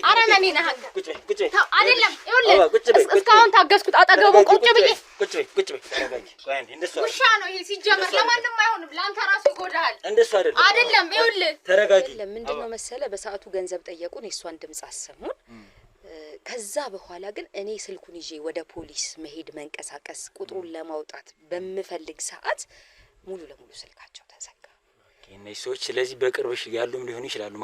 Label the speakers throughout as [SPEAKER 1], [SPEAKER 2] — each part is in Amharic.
[SPEAKER 1] አረመኔ ነህ አንተ። ቁጭ አይደለም ይኸውልህ፣ እስካሁን ታገስኩት። አጠገቡ ቁጭ ብዬ
[SPEAKER 2] ቁጭ ተረጋጊ። ቆይ አንዴ እንደሱ
[SPEAKER 1] ውሻ ነው ይሄ ሲጀመር፣ ለማንም አይሆንም። ለአንተ ራሱ ይጎዳሃል።
[SPEAKER 2] እንደሱ
[SPEAKER 1] አይደለም ይኸውልህ፣
[SPEAKER 2] ተረጋጊ።
[SPEAKER 3] ምንድነው መሰለ በሰዓቱ ገንዘብ ጠየቁን፣ የሷን ድምጽ አሰሙን። ከዛ በኋላ ግን እኔ ስልኩን ይዤ ወደ ፖሊስ መሄድ መንቀሳቀስ ቁጥሩን ለማውጣት በመፈልግ ሰዓት ሙሉ ለሙሉ ስልካቸው ተዘጋ።
[SPEAKER 2] እነዚህ ሰዎች ስለዚህ በቅርብሽ ያሉም ሊሆኑ ይችላሉ።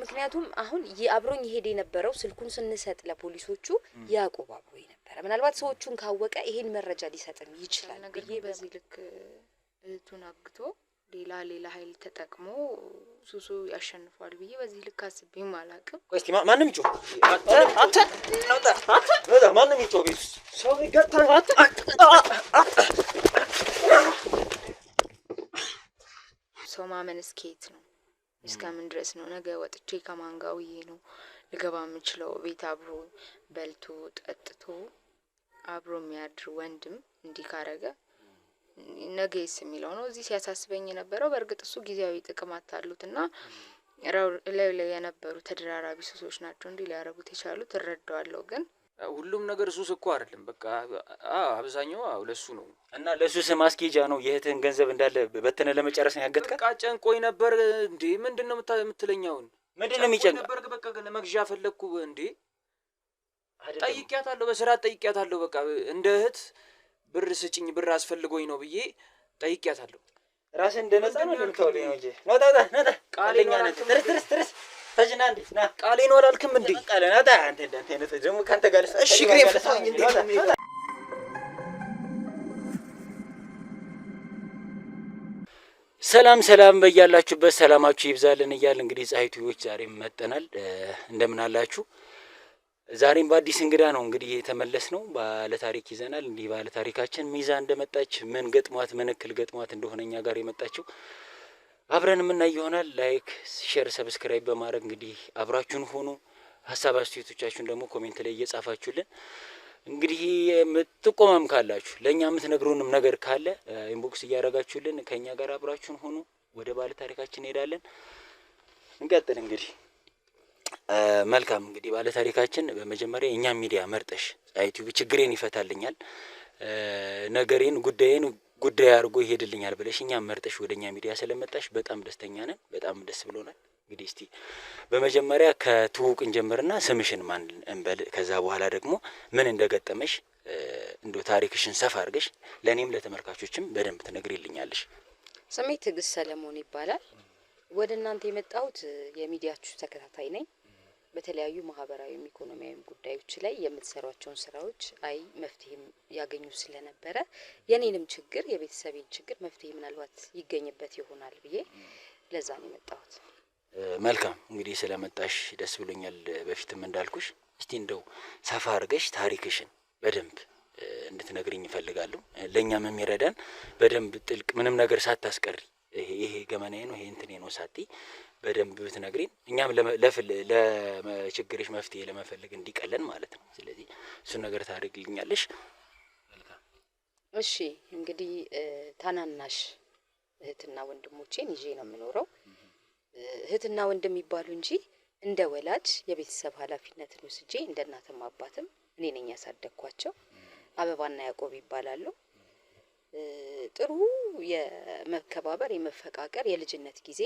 [SPEAKER 3] ምክንያቱም አሁን አብሮኝ ይሄድ የነበረው ስልኩን ስንሰጥ ለፖሊሶቹ ያዕቆብ አብሮኝ ነበረ። ምናልባት ሰዎቹን ካወቀ ይሄን መረጃ ሊሰጥም ይችላል ብዬ
[SPEAKER 4] በዚህ ልክ እህቱን አግቶ ሌላ ኃይል ተጠቅሞ ሱሱ ያሸንፋል ብዬ በዚህ ልክ አስቤም አላውቅም።
[SPEAKER 2] ቆይ እስቲ ማንም ይጮህ አንተ ማንም ይጮህ ቤት ሰው ይገጣ
[SPEAKER 4] ሰው ማመን እስከየት ነው? እስከምን ድረስ ነው? ነገ ወጥቼ ከማን ጋር ውዬ ነው ልገባ የምችለው? ቤት አብሮ በልቶ ጠጥቶ አብሮ የሚያድር ወንድም እንዲህ ካረገ ነገስ የሚለው ነው እዚህ ሲያሳስበኝ የነበረው። በእርግጥ እሱ ጊዜያዊ ጥቅም አታሉትና ላይ የነበሩ ተደራራቢ ሱሶች ናቸው እንዲህ ሊያረጉት የቻሉት እረዳዋለሁ። ግን
[SPEAKER 5] ሁሉም ነገር ሱስ እኮ አይደለም። በቃ አብዛኛው ለሱ ነው
[SPEAKER 2] እና ለሱስ ማስኬጃ ነው። የእህትን ገንዘብ እንዳለ በተነ ለመጨረስ ነው ያገጥከ።
[SPEAKER 5] በቃ ጨንቆኝ ነበር እንዴ። ምንድነው የምትለኛውን?
[SPEAKER 2] ምንድነው የሚጨንቅ
[SPEAKER 5] ነበር? በቃ ለመግዣ ፈለኩ እንዴ። ጠይቂያታለሁ፣ በስራ ጠይቂያታለሁ። በቃ እንደ እህት ብር ስጭኝ ብር አስፈልጎኝ ነው ብዬ ጠይቂያታለሁ።
[SPEAKER 2] ራስን እንደነጻ ነው ልምታውልኝ ነው እንጂ ነጣ ቃሌኛ ነህ። ትርስ ተጅና እንዴ ና
[SPEAKER 5] ቃሌ ነው አላልክም እንዴ?
[SPEAKER 2] ቃሌ ነጣ አንተ እንደንተ ደግሞ ካንተ ጋር
[SPEAKER 5] እሺ ግሬ ፈታኝ እንዴ።
[SPEAKER 2] ሰላም በያላችሁበት ሰላማችሁ ይብዛልን እያል እንግዲህ ፀሐይ ቲቪዎች ዛሬም መጠናል። እንደምን አላችሁ? ዛሬም በአዲስ እንግዳ ነው እንግዲህ የተመለስነው። ባለ ታሪክ ይዘናል። እንዲህ ባለ ታሪካችን ሚዛ እንደመጣች ምን ገጥሟት ምን እክል ገጥሟት እንደሆነ እኛ ጋር የመጣችው አብረን የምናይ ይሆናል። ላይክ፣ ሼር፣ ሰብስክራይብ በማድረግ እንግዲህ አብራችሁን ሆኑ። ሀሳብ አስተያየቶቻችሁን ደግሞ ኮሜንት ላይ እየጻፋችሁልን እንግዲህ የምትቆማም ካላችሁ ለእኛ የምትነግሩንም ነገር ካለ ኢንቦክስ እያደረጋችሁልን ከእኛ ጋር አብራችሁን ሆኑ። ወደ ባለ ታሪካችን እንሄዳለን። እንቀጥል እንግዲህ መልካም እንግዲህ ባለ ታሪካችን በመጀመሪያ የኛ ሚዲያ መርጠሽ ዩቲዩብ ችግሬን ይፈታልኛል፣ ነገሬን ጉዳይ አድርጎ ይሄድልኛል ብለሽ እኛም መርጠሽ ወደኛ ሚዲያ ስለመጣሽ በጣም ደስተኛ ነን። በጣም ደስ ብሎናል። እንግዲህ እስቲ በመጀመሪያ ከትውውቅ እንጀምርና ስምሽን ማን እንበል፣ ከዛ በኋላ ደግሞ ምን እንደገጠመሽ እንደው ታሪክሽን ሰፋ አድርገሽ ለኔም ለተመልካቾችም በደንብ ትነግሪልኛለሽ።
[SPEAKER 3] ስሜ ትዕግስት ሰለሞን ይባላል። ወደ እናንተ የመጣሁት የሚዲያችሁ ተከታታይ ነኝ። በተለያዩ ማህበራዊ ኢኮኖሚያዊ ጉዳዮች ላይ የምትሰሯቸውን ስራዎች መፍትሄም ያገኙ ስለነበረ የኔንም ችግር የቤተሰቤን ችግር መፍትሄ ምናልባት ይገኝበት ይሆናል ብዬ ለዛ ነው የመጣሁት።
[SPEAKER 2] መልካም እንግዲህ ስለመጣሽ ደስ ብሎኛል። በፊትም እንዳልኩሽ እስቲ እንደው ሰፋ አድርገሽ ታሪክሽን በደንብ እንድትነግሪኝ እፈልጋለሁ። ለኛም የሚረዳን በደንብ ጥልቅ ምንም ነገር ሳታስቀሪ ይሄ ገመናዬ ነው ይሄ እንትኔ ነው ሳትይ በደንብ ብትነግሪን እኛም ለችግርሽ መፍትሄ ለመፈለግ እንዲቀለን ማለት ነው። ስለዚህ እሱን ነገር ታደርግልኛለሽ።
[SPEAKER 3] እሺ እንግዲህ ታናናሽ እህትና ወንድሞቼን ይዤ ነው የምኖረው። እህትና ወንድም ይባሉ እንጂ እንደ ወላጅ የቤተሰብ ኃላፊነትን ወስጄ እንደ እናትም አባትም እኔ ነኝ ያሳደግኳቸው። አበባና ያዕቆብ ይባላሉ። ጥሩ የመከባበር የመፈቃቀር የልጅነት ጊዜ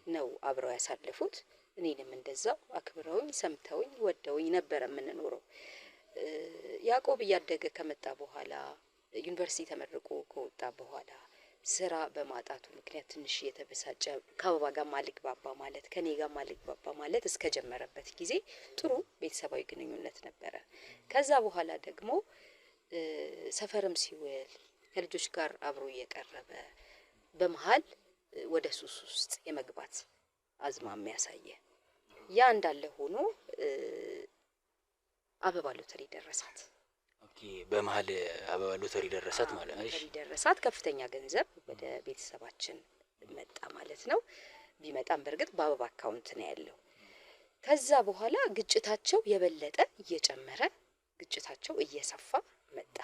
[SPEAKER 3] ነው አብረው ያሳለፉት። እኔንም እንደዛው አክብረውኝ ሰምተውኝ ወደውኝ ነበር የምንኖረው። ያዕቆብ እያደገ ከመጣ በኋላ ዩኒቨርሲቲ ተመርቆ ከወጣ በኋላ ስራ በማጣቱ ምክንያት ትንሽ የተበሳጨ ከአበባ ጋር ማልግባባ ማለት ከኔ ጋር ማልግባባ ማለት እስከጀመረበት ጊዜ ጥሩ ቤተሰባዊ ግንኙነት ነበረ። ከዛ በኋላ ደግሞ ሰፈርም ሲውል ከልጆች ጋር አብሮ እየቀረበ በመሃል ወደ ሱስ ውስጥ የመግባት አዝማሚያ ያሳየ። ያ እንዳለ ሆኖ አበባ ሎተሪ ደረሳት።
[SPEAKER 2] ኦኬ፣ በመሃል አበባ ሎተሪ ደረሳት ማለት ነው። እሺ፣
[SPEAKER 3] ደረሳት። ከፍተኛ ገንዘብ ወደ ቤተሰባችን መጣ ማለት ነው። ቢመጣም በርግጥ በአበባ አካውንት ነው ያለው። ከዛ በኋላ ግጭታቸው የበለጠ እየጨመረ ግጭታቸው እየሰፋ መጣ።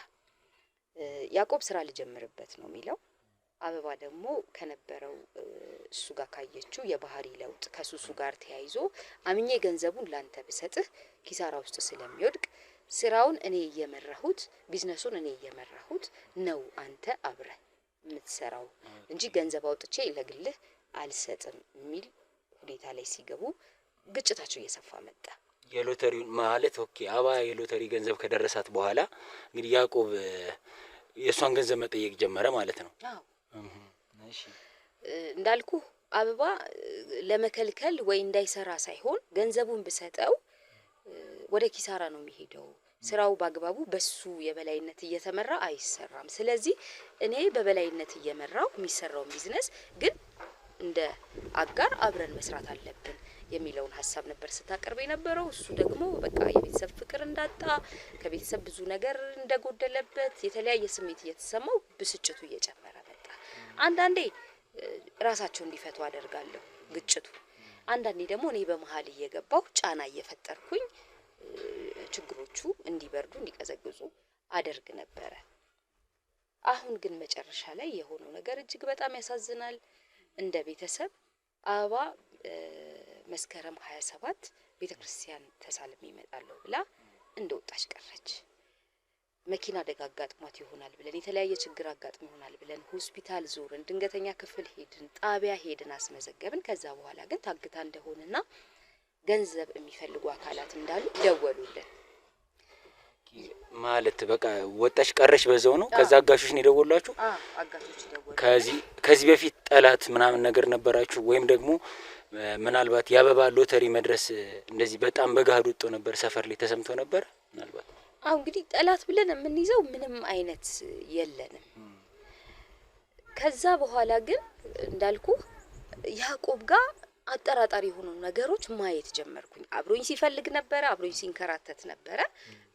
[SPEAKER 3] ያዕቆብ ስራ ልጀምርበት ነው የሚለው። አበባ ደግሞ ከነበረው እሱ ጋር ካየችው የባህሪ ለውጥ ከሱሱ ጋር ተያይዞ አምኜ ገንዘቡን ላንተ ብሰጥህ ኪሳራ ውስጥ ስለሚወድቅ ስራውን እኔ እየመራሁት ቢዝነሱን እኔ እየመራሁት ነው አንተ አብረህ የምትሰራው እንጂ ገንዘብ አውጥቼ ለግልህ አልሰጥም የሚል ሁኔታ ላይ ሲገቡ ግጭታቸው እየሰፋ መጣ።
[SPEAKER 2] የሎተሪውን ማለት ኦኬ አበባ የሎተሪ ገንዘብ ከደረሳት በኋላ እንግዲህ ያዕቆብ የእሷን ገንዘብ መጠየቅ ጀመረ ማለት ነው።
[SPEAKER 3] አዎ እሺ እንዳልኩ አበባ ለመከልከል ወይ እንዳይሰራ ሳይሆን ገንዘቡን ብሰጠው ወደ ኪሳራ ነው የሚሄደው። ስራው በአግባቡ በሱ የበላይነት እየተመራ አይሰራም። ስለዚህ እኔ በበላይነት እየመራው የሚሰራው ቢዝነስ ግን እንደ አጋር አብረን መስራት አለብን የሚለውን ሐሳብ ነበር ስታቀርብ የነበረው። እሱ ደግሞ በቃ የቤተሰብ ፍቅር እንዳጣ ከቤተሰብ ብዙ ነገር እንደጎደለበት የተለያየ ስሜት እየተሰማው ብስጭቱ እየጨመረ መጣ። አንዳንዴ ራሳቸው እንዲፈቱ አደርጋለሁ ግጭቱ፣ አንዳንዴ ደግሞ እኔ በመሃል እየገባሁ ጫና እየፈጠርኩኝ ችግሮቹ እንዲበርዱ እንዲቀዘቅዙ አደርግ ነበረ። አሁን ግን መጨረሻ ላይ የሆነው ነገር እጅግ በጣም ያሳዝናል። እንደ ቤተሰብ አበባ መስከረም 27 ቤተክርስቲያን ተሳልሜ እመጣለሁ ብላ እንደወጣች ቀረች። መኪና አደጋ አጋጥሟት ይሆናል ብለን የተለያየ ችግር አጋጥሞ ይሆናል ብለን ሆስፒታል ዞርን፣ ድንገተኛ ክፍል ሄድን፣ ጣቢያ ሄድን፣ አስመዘገብን። ከዛ በኋላ ግን ታግታ እንደሆነና ገንዘብ የሚፈልጉ አካላት እንዳሉ ደወሉልን።
[SPEAKER 2] ማለት በቃ ወጣች ቀረች በዛው ነው። ከዛ አጋሾች ነው የደወሏችሁ?
[SPEAKER 3] አጋሾች ደወሉ።
[SPEAKER 2] ከዚህ በፊት ጠላት ምናምን ነገር ነበራችሁ ወይም ደግሞ ምናልባት የአበባ ሎተሪ መድረስ እንደዚህ በጣም በጋድ ወጥቶ ነበር ሰፈር ላይ ተሰምቶ ነበር ምናልባት?
[SPEAKER 3] እንግዲህ ጠላት ብለን የምንይዘው ምንም አይነት የለንም። ከዛ በኋላ ግን እንዳልኩ ያዕቆብ ጋር አጠራጣሪ የሆኑ ነገሮች ማየት ጀመርኩኝ። አብሮኝ ሲፈልግ ነበር፣ አብሮኝ ሲንከራተት ነበር።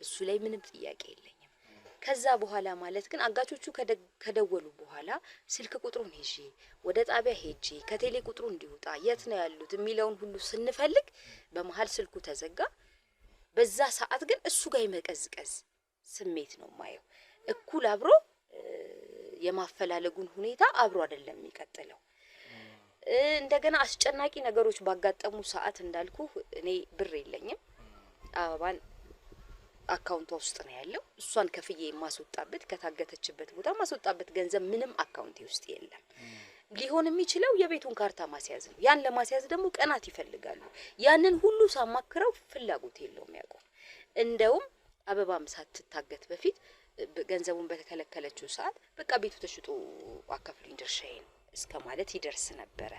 [SPEAKER 3] እሱ ላይ ምንም ጥያቄ የለኝም። ከዛ በኋላ ማለት ግን አጋቾቹ ከደወሉ በኋላ ስልክ ቁጥሩን ሄጄ ወደ ጣቢያ ሄጄ ከቴሌ ቁጥሩ እንዲወጣ የት ነው ያሉት የሚለውን ሁሉ ስንፈልግ በመሃል ስልኩ ተዘጋ። በዛ ሰዓት ግን እሱ ጋር የመቀዝቀዝ ስሜት ነው ማየው። እኩል አብሮ የማፈላለጉን ሁኔታ አብሮ አይደለም የሚቀጥለው። እንደገና አስጨናቂ ነገሮች ባጋጠሙ ሰዓት እንዳልኩ እኔ ብር የለኝም። አበባን አካውንቷ ውስጥ ነው ያለው። እሷን ከፍዬ የማስወጣበት ከታገተችበት ቦታ ማስወጣበት ገንዘብ ምንም አካውንቴ ውስጥ የለም። ሊሆን የሚችለው የቤቱን ካርታ ማስያዝ ነው። ያን ለማስያዝ ደግሞ ቀናት ይፈልጋሉ። ያንን ሁሉ ሳማክረው ፍላጎት የለውም ያዕቆብ። እንደውም አበባም ሳትታገት በፊት ገንዘቡን በተከለከለችው ሰዓት በቃ ቤቱ ተሽጦ አካፍሉኝ ድርሻዬን እስከ ማለት ይደርስ ነበረ።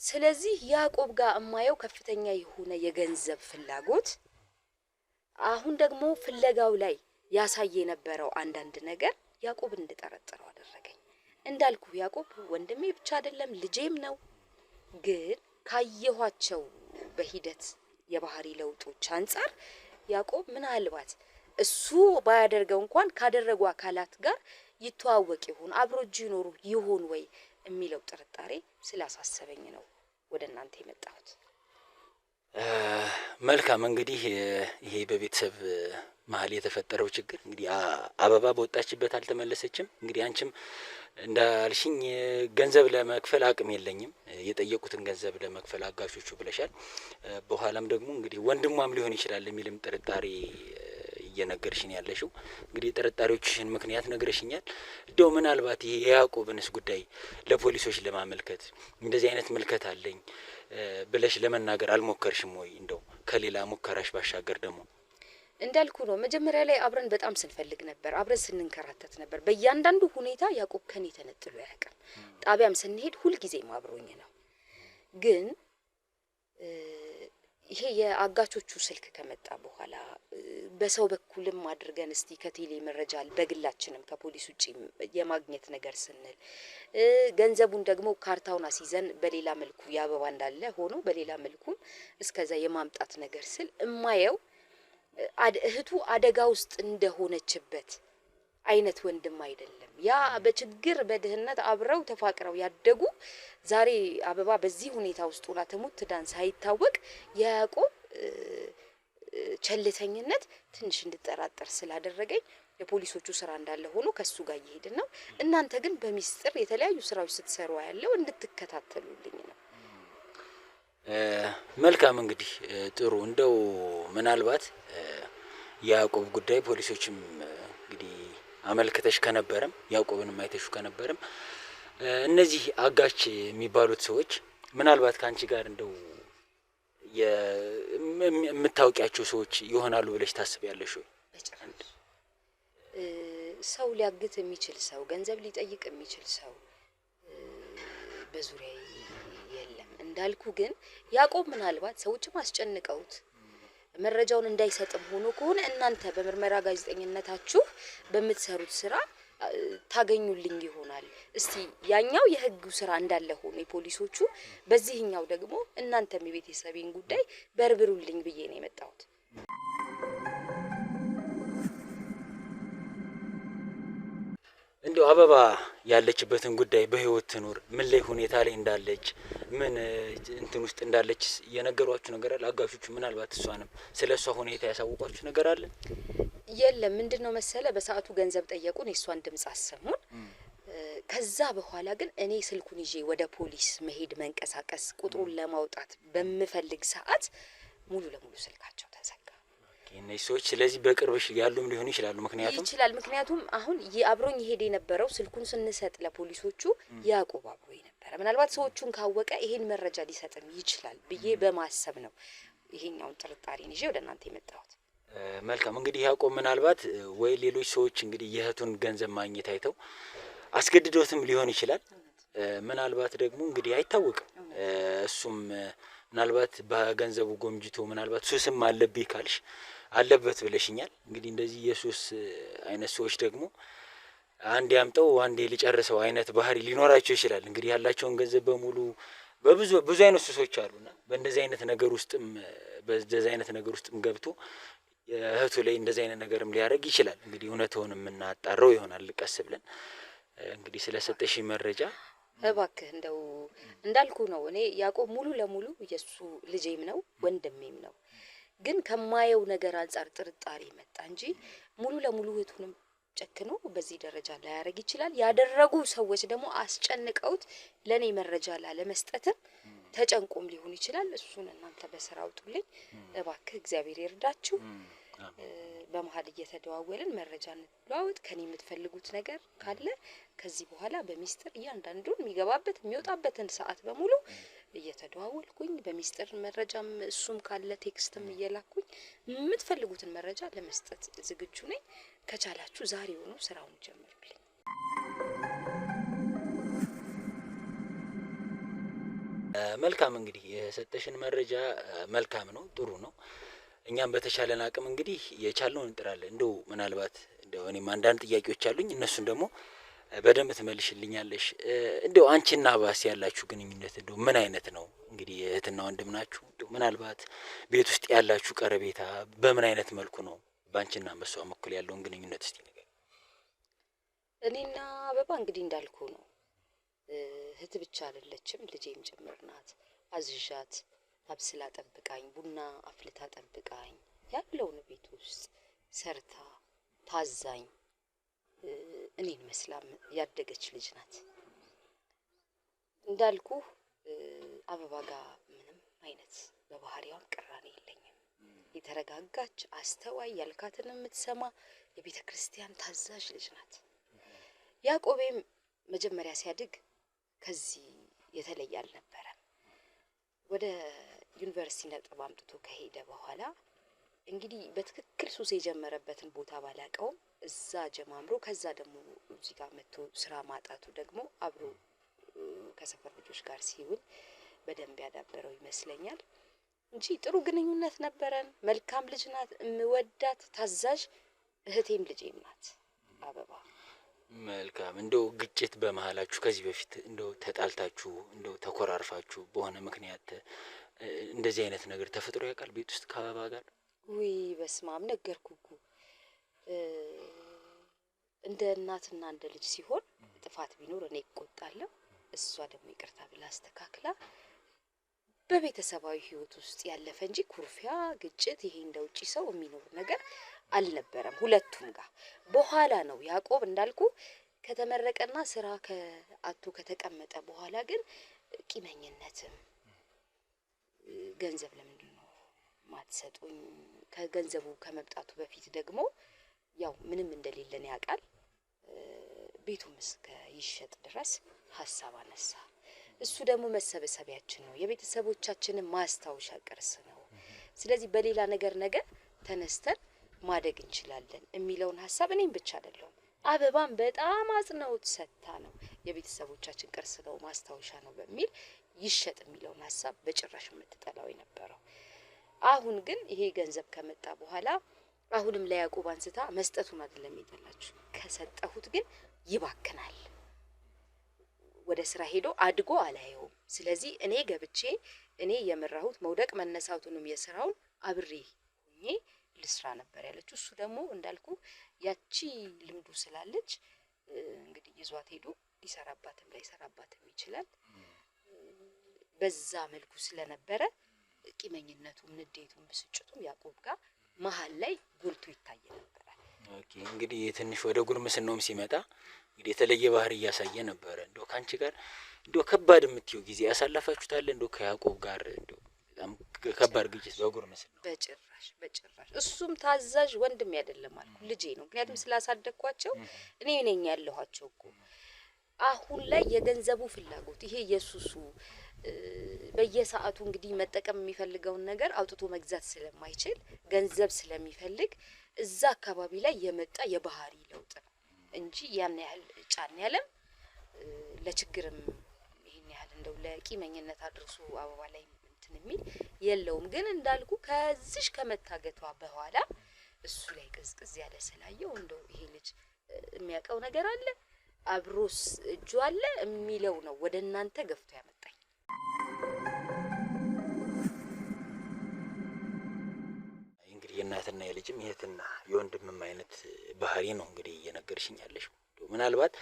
[SPEAKER 3] ስለዚህ ያዕቆብ ጋር እማየው ከፍተኛ የሆነ የገንዘብ ፍላጎት፣ አሁን ደግሞ ፍለጋው ላይ ያሳየ የነበረው አንዳንድ ነገር ያዕቆብ እንድጠረጥረው አደረገኝ። እንዳልኩ ያዕቆብ ወንድሜ ብቻ አይደለም ልጄም ነው። ግን ካየኋቸው በሂደት የባህሪ ለውጦች አንፃር ያዕቆብ ምናልባት እሱ ባያደርገው እንኳን ካደረጉ አካላት ጋር ይተዋወቅ ይሆን አብሮ እጅ ይኖሩ ይሆን ወይ የሚለው ጥርጣሬ ስላሳሰበኝ ነው ወደ እናንተ የመጣሁት።
[SPEAKER 2] መልካም እንግዲህ ይሄ በቤተሰብ መሀል የተፈጠረው ችግር እንግዲህ አበባ በወጣችበት አልተመለሰችም። እንግዲህ አንቺም እንዳልሽኝ ገንዘብ ለመክፈል አቅም የለኝም የጠየቁትን ገንዘብ ለመክፈል አጋሾቹ ብለሻል። በኋላም ደግሞ እንግዲህ ወንድሟም ሊሆን ይችላል የሚልም ጥርጣሬ እየነገርሽኝ ያለሽው እንግዲህ ጥርጣሬዎችሽን ምክንያት ነግረሽኛል። እንደው ምናልባት ይሄ የያዕቆብንስ ጉዳይ ለፖሊሶች ለማመልከት እንደዚህ አይነት ምልከት አለኝ ብለሽ ለመናገር አልሞከርሽም ወይ? እንደው ከሌላ ሙከራሽ ባሻገር ደግሞ
[SPEAKER 3] እንዳልኩ ነው መጀመሪያ ላይ አብረን በጣም ስንፈልግ ነበር፣ አብረን ስንንከራተት ነበር። በእያንዳንዱ ሁኔታ ያዕቆብ ከኔ ተነጥሎ ያውቃል። ጣቢያም ስንሄድ ሁልጊዜም አብሮኝ ነው። ግን ይሄ የአጋቾቹ ስልክ ከመጣ በኋላ በሰው በኩልም አድርገን እስቲ ከቴሌ መረጃ በግላችንም ከፖሊስ ውጪ የማግኘት ነገር ስንል ገንዘቡን ደግሞ ካርታውን አስይዘን በሌላ መልኩ ያበባ እንዳለ ሆኖ በሌላ መልኩም እስከዛ የማምጣት ነገር ስል እማየው እህቱ አደጋ ውስጥ እንደሆነችበት አይነት ወንድም አይደለም። ያ በችግር በድህነት አብረው ተፋቅረው ያደጉ ዛሬ አበባ በዚህ ሁኔታ ውስጥ ሆና ተሞት ትዳን ሳይታወቅ ያዕቆብ ቸልተኝነት ትንሽ እንድጠራጠር ስላደረገኝ የፖሊሶቹ ስራ እንዳለ ሆኖ ከሱ ጋር እየሄድን ነው። እናንተ ግን በሚስጥር የተለያዩ ስራዎች ስትሰሩ ያለው እንድትከታተሉልኝ ነው።
[SPEAKER 2] መልካም እንግዲህ ጥሩ። እንደው ምናልባት ያዕቆብ ጉዳይ ፖሊሶችም እንግዲህ አመልክተሽ ከነበረም ያዕቆብንም አይተሹ ከነበረም እነዚህ አጋች የሚባሉት ሰዎች ምናልባት ካንቺ ጋር እንደው የምታውቂያቸው ሰዎች ይሆናሉ ብለሽ ታስቢያለሽ ወይ?
[SPEAKER 3] ሰው ሊያግት የሚችል ሰው፣ ገንዘብ ሊጠይቅ የሚችል ሰው በዙሪያ የለም። እንዳልኩ ግን ያዕቆብ ምናልባት ሰዎችም አስጨንቀውት መረጃውን እንዳይሰጥም ሆኖ ከሆነ እናንተ በምርመራ ጋዜጠኝነታችሁ በምትሰሩት ስራ ታገኙልኝ ይሆናል። እስቲ ያኛው የህጉ ስራ እንዳለ ሆኖ የፖሊሶቹ፣ በዚህኛው ደግሞ እናንተም የቤተሰቤን ጉዳይ በርብሩልኝ ብዬ ነው የመጣሁት።
[SPEAKER 2] እንደው አበባ ያለችበትን ጉዳይ በህይወት ትኑር፣ ምን ላይ ሁኔታ ላይ እንዳለች፣ ምን እንትን ውስጥ እንዳለች የነገሯችሁ ነገር አለ? አጋሾቹ ምናልባት እሷንም ስለሷ ሁኔታ ያሳውቋችሁ ነገር አለ?
[SPEAKER 3] የለም። ምንድነው መሰለ፣ በሰዓቱ ገንዘብ ጠየቁን፣ የሷን ድምጽ አሰሙን። ከዛ በኋላ ግን እኔ ስልኩን ይዤ ወደ ፖሊስ መሄድ መንቀሳቀስ ቁጥሩን ለማውጣት በምፈልግ ሰዓት ሙሉ ለሙሉ ስልካቸው ተዘጋ።
[SPEAKER 2] እነዚህ ሰዎች ስለዚህ በቅርብሽ ያሉም ሊሆኑ ይችላሉ።
[SPEAKER 3] ምክንያቱም አሁን አብሮኝ ይሄድ የነበረው ስልኩን ስንሰጥ ለፖሊሶቹ ያዕቆብ አብሮኝ ነበረ። ምናልባት ሰዎቹን ካወቀ ይሄን መረጃ ሊሰጥም ይችላል ብዬ በማሰብ ነው ይሄኛውን ጥርጣሬን ይዤ ወደ እናንተ የመጣሁት።
[SPEAKER 2] መልካም እንግዲህ ያዕቆብ ምናልባት ወይ ሌሎች ሰዎች እንግዲህ የእህቱን ገንዘብ ማግኘት አይተው አስገድዶትም ሊሆን ይችላል። ምናልባት ደግሞ እንግዲህ አይታወቅም። እሱም ምናልባት በገንዘቡ ጎምጅቶ ምናልባት ሱስም አለብኝ ካልሽ አለበት ብለሽኛል። እንግዲህ እንደዚህ የሱስ አይነት ሰዎች ደግሞ አንድ ያምጠው አንዴ ሊጨርሰው አይነት ባህሪ ሊኖራቸው ይችላል። እንግዲህ ያላቸውን ገንዘብ በሙሉ ብዙ አይነት ሱሶች አሉና በእንደዚህ አይነት ነገር ውስጥም ገብቶ እህቱ ላይ እንደዚህ አይነት ነገርም ሊያደርግ ይችላል። እንግዲህ እውነቱን የምናጣራው ይሆናል ቀስ ብለን። እንግዲህ ስለሰጠሽ መረጃ
[SPEAKER 3] እባክህ እንደው እንዳልኩ ነው። እኔ ያዕቆብ ሙሉ ለሙሉ የሱ ልጄም ነው ወንድሜም ነው። ግን ከማየው ነገር አንፃር ጥርጣሬ መጣ እንጂ ሙሉ ለሙሉ እህቱንም ጨክኖ በዚህ ደረጃ ላይ ያደርግ ይችላል። ያደረጉ ሰዎች ደግሞ አስጨንቀውት ለኔ መረጃ ላለመስጠትም ተጨንቆም ሊሆን ይችላል። እሱን እናንተ በስራ አውጡልኝ እባክህ፣ እግዚአብሔር ይርዳችሁ። በመሀል እየተደዋወልን መረጃ እንለዋወጥ። ከኔ የምትፈልጉት ነገር ካለ ከዚህ በኋላ በሚስጥር እያንዳንዱን የሚገባበት የሚወጣበትን ሰዓት በሙሉ እየተደዋወልኩኝ በሚስጥር መረጃም እሱም ካለ ቴክስትም እየላኩኝ የምትፈልጉትን መረጃ ለመስጠት ዝግጁ ነኝ። ከቻላችሁ ዛሬውኑ ስራውን ጀምሩልኝ።
[SPEAKER 2] መልካም እንግዲህ የሰጠሽን መረጃ መልካም ነው፣ ጥሩ ነው። እኛም በተቻለን አቅም እንግዲህ የቻልነውን እንጥራለን። እንደው ምናልባት እንደው እኔም አንዳንድ ጥያቄዎች አሉኝ፣ እነሱን ደግሞ በደንብ ትመልሽልኛለሽ። እንደው አንቺና ባስ ያላችሁ ግንኙነት እንደው ምን አይነት ነው? እንግዲህ እህትና ወንድም ናችሁ። እንደው ምናልባት ቤት ውስጥ ያላችሁ ቀረቤታ በምን አይነት መልኩ ነው? ባንቺና በሷ መካከል ያለውን ግንኙነት እስቲ ንገሪኝ።
[SPEAKER 3] እኔና አበባ እንግዲህ እንዳልኩ ነው። እህት ብቻ አይደለችም፣ ልጄም ጭምር ናት። አዝዣት አብስላ ጠብቃኝ፣ ቡና አፍልታ ጠብቃኝ፣ ያለውን ቤት ውስጥ ሰርታ ታዛኝ እኔን መስላም ያደገች ልጅ ናት። እንዳልኩ አበባ ጋር ምንም አይነት በባህሪያም ቅራኔ የለኝም። የተረጋጋች አስተዋይ፣ ያልካትን የምትሰማ የቤተ ክርስቲያን ታዛዥ ልጅ ናት። ያዕቆቤም መጀመሪያ ሲያድግ ከዚህ የተለየ አልነበረም። ወደ ዩኒቨርሲቲ ነጥብ አምጥቶ ከሄደ በኋላ እንግዲህ በትክክል ሱስ የጀመረበትን ቦታ ባላቀውም እዛ ጀማምሮ ከዛ ደግሞ እዚህ ጋር መጥቶ ስራ ማጣቱ ደግሞ አብሮ ከሰፈር ልጆች ጋር ሲውል በደንብ ያዳበረው ይመስለኛል እንጂ ጥሩ ግንኙነት ነበረን። መልካም ልጅ ናት፣ እምወዳት ታዛዥ እህቴም ልጄም ናት አበባ።
[SPEAKER 2] መልካም። እንደው ግጭት በመሀላችሁ ከዚህ በፊት እንደው ተጣልታችሁ እንደው ተኮራርፋችሁ በሆነ ምክንያት እንደዚህ አይነት ነገር ተፈጥሮ ያውቃል ቤት ውስጥ ከአበባ ጋር?
[SPEAKER 3] ውይ በስማም ነገርኩህ እኮ እንደ እናትና እንደ ልጅ ሲሆን ጥፋት ቢኖር እኔ እቆጣለሁ፣ እሷ ደግሞ ይቅርታ ብላ አስተካክላ በቤተሰባዊ ህይወት ውስጥ ያለፈ እንጂ ኩርፊያ፣ ግጭት ይሄ እንደ ውጪ ሰው የሚኖር ነገር አልነበረም ሁለቱም ጋር። በኋላ ነው ያዕቆብ እንዳልኩ ከተመረቀና ስራ ከአቶ ከተቀመጠ በኋላ ግን ቂመኝነትም ገንዘብ ለምንድን ነው ማትሰጡኝ ከገንዘቡ ከመምጣቱ በፊት ደግሞ ያው ምንም እንደሌለን ያውቃል። ቤቱም እስከ ይሸጥ ድረስ ሐሳብ አነሳ። እሱ ደግሞ መሰብሰቢያችን ነው፣ የቤተሰቦቻችንን ማስታወሻ ቅርስ ነው። ስለዚህ በሌላ ነገር ተነስተን ማደግ እንችላለን የሚለውን ሐሳብ እኔም ብቻ አይደለሁም አበባም በጣም አጽንኦት ሰጥታ ነው የቤተሰቦቻችን ቅርስ ነው ማስታወሻ ነው በሚል ይሸጥ የሚለውን ሐሳብ በጭራሽ የምትጠላው የነበረው። አሁን ግን ይሄ ገንዘብ ከመጣ በኋላ አሁንም ለያዕቆብ አንስታ መስጠቱን አይደለም የጠላችሁ፣ ከሰጠሁት ግን ይባክናል፣ ወደ ስራ ሄዶ አድጎ አላየውም። ስለዚህ እኔ ገብቼ እኔ የመራሁት መውደቅ መነሳቱንም የስራውን አብሬ ሆኜ ልስራ ነበር ያለችው። እሱ ደግሞ እንዳልኩ ያቺ ልምዱ ስላለች እንግዲህ ይዟት ሄዶ ሊሰራባትም ላይሰራባትም ይችላል። በዛ መልኩ ስለነበረ ቂመኝነቱም ንዴቱም ብስጭቱም ያዕቆብ ጋር መሀል ላይ ጎልቶ ይታይ ነበር።
[SPEAKER 2] ኦኬ እንግዲህ ትንሽ ወደ ጉርምስናውም ሲመጣ እንግዲህ የተለየ ባህሪ እያሳየ ነበር። እንደው ካንቺ ጋር እንደው ከባድ የምትይው ጊዜ ያሳለፋችሁታል? እንደው ከያዕቆብ ጋር እንደው በጣም ከባድ ግጭት በጉርምስና?
[SPEAKER 3] በጭራሽ እሱም ታዛዥ ወንድም አይደለም አልኩ፣ ልጄ ነው። ምክንያቱም ስላሳደግኳቸው እኔ ነኝ ያለኋቸው እኮ። አሁን ላይ የገንዘቡ ፍላጎት ይሄ የሱሱ በየሰዓቱ እንግዲህ መጠቀም የሚፈልገውን ነገር አውጥቶ መግዛት ስለማይችል ገንዘብ ስለሚፈልግ እዛ አካባቢ ላይ የመጣ የባህሪ ለውጥ ነው እንጂ ያን ያህል ጫን ያለም ለችግርም ይሄን ያህል እንደው ለቂመኝነት አድርሶ አበባ ላይ እንትን የሚል የለውም። ግን እንዳልኩ ከዚህ ከመታገቷ በኋላ እሱ ላይ ቅዝቅዝ ያለ ስላየው እንደው ይሄ ልጅ የሚያውቀው ነገር አለ አብሮስ እጁ አለ የሚለው ነው ወደ እናንተ ገፍቶ ያመጣኝ።
[SPEAKER 2] እንግዲህ የእናትና የልጅም የእህትና የወንድምም አይነት ባህሪ ነው እንግዲህ እየነገርሽኝ ያለሽ። ምናልባት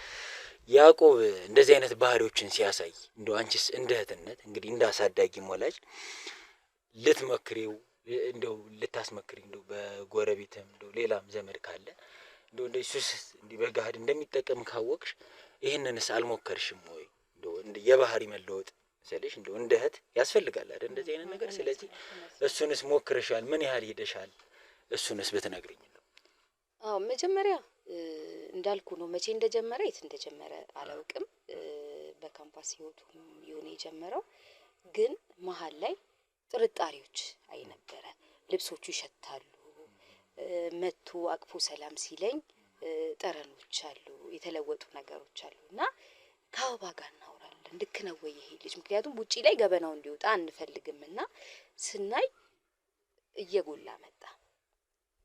[SPEAKER 2] ያዕቆብ እንደዚህ አይነት ባህሪዎችን ሲያሳይ እንደው አንቺስ እንደ እህትነት እንግዲህ እንዳሳዳጊም ወላጅ ልትመክሪው እንደው ልታስመክሪ እንደው በጎረቤትም እንደው ሌላም ዘመድ ካለ እንደው እንደ ኢየሱስ እንዲህ በጋድ እንደሚጠቀም ካወቅሽ ይሄንንስ አልሞከርሽም ወይ? እንደው እንደ የባህሪ መለወጥ ስለሽ እንደው እንደ እህት ያስፈልጋል አይደል እንደዚህ አይነት ነገር። ስለዚህ እሱንስ ሞክርሻል? ምን ያህል ሄደሻል? እሱንስ ብትነግሪኝ ነው።
[SPEAKER 3] አዎ መጀመሪያ እንዳልኩ ነው። መቼ እንደጀመረ የት እንደጀመረ አላውቅም። በካምፓስ ህይወቱም ይሁን የጀመረው ግን መሀል ላይ ጥርጣሬዎች አይ ነበረ። ልብሶቹ ይሸታሉ፣ መቶ አቅፎ ሰላም ሲለኝ ጠረኖች አሉ፣ የተለወጡ ነገሮች አሉ እና ከአበባ ጋር እናወራለን። ልክ ነው ወይ ይሄ ልጅ? ምክንያቱም ውጪ ላይ ገበናው እንዲወጣ አንፈልግምና ስናይ እየጎላ መጣ።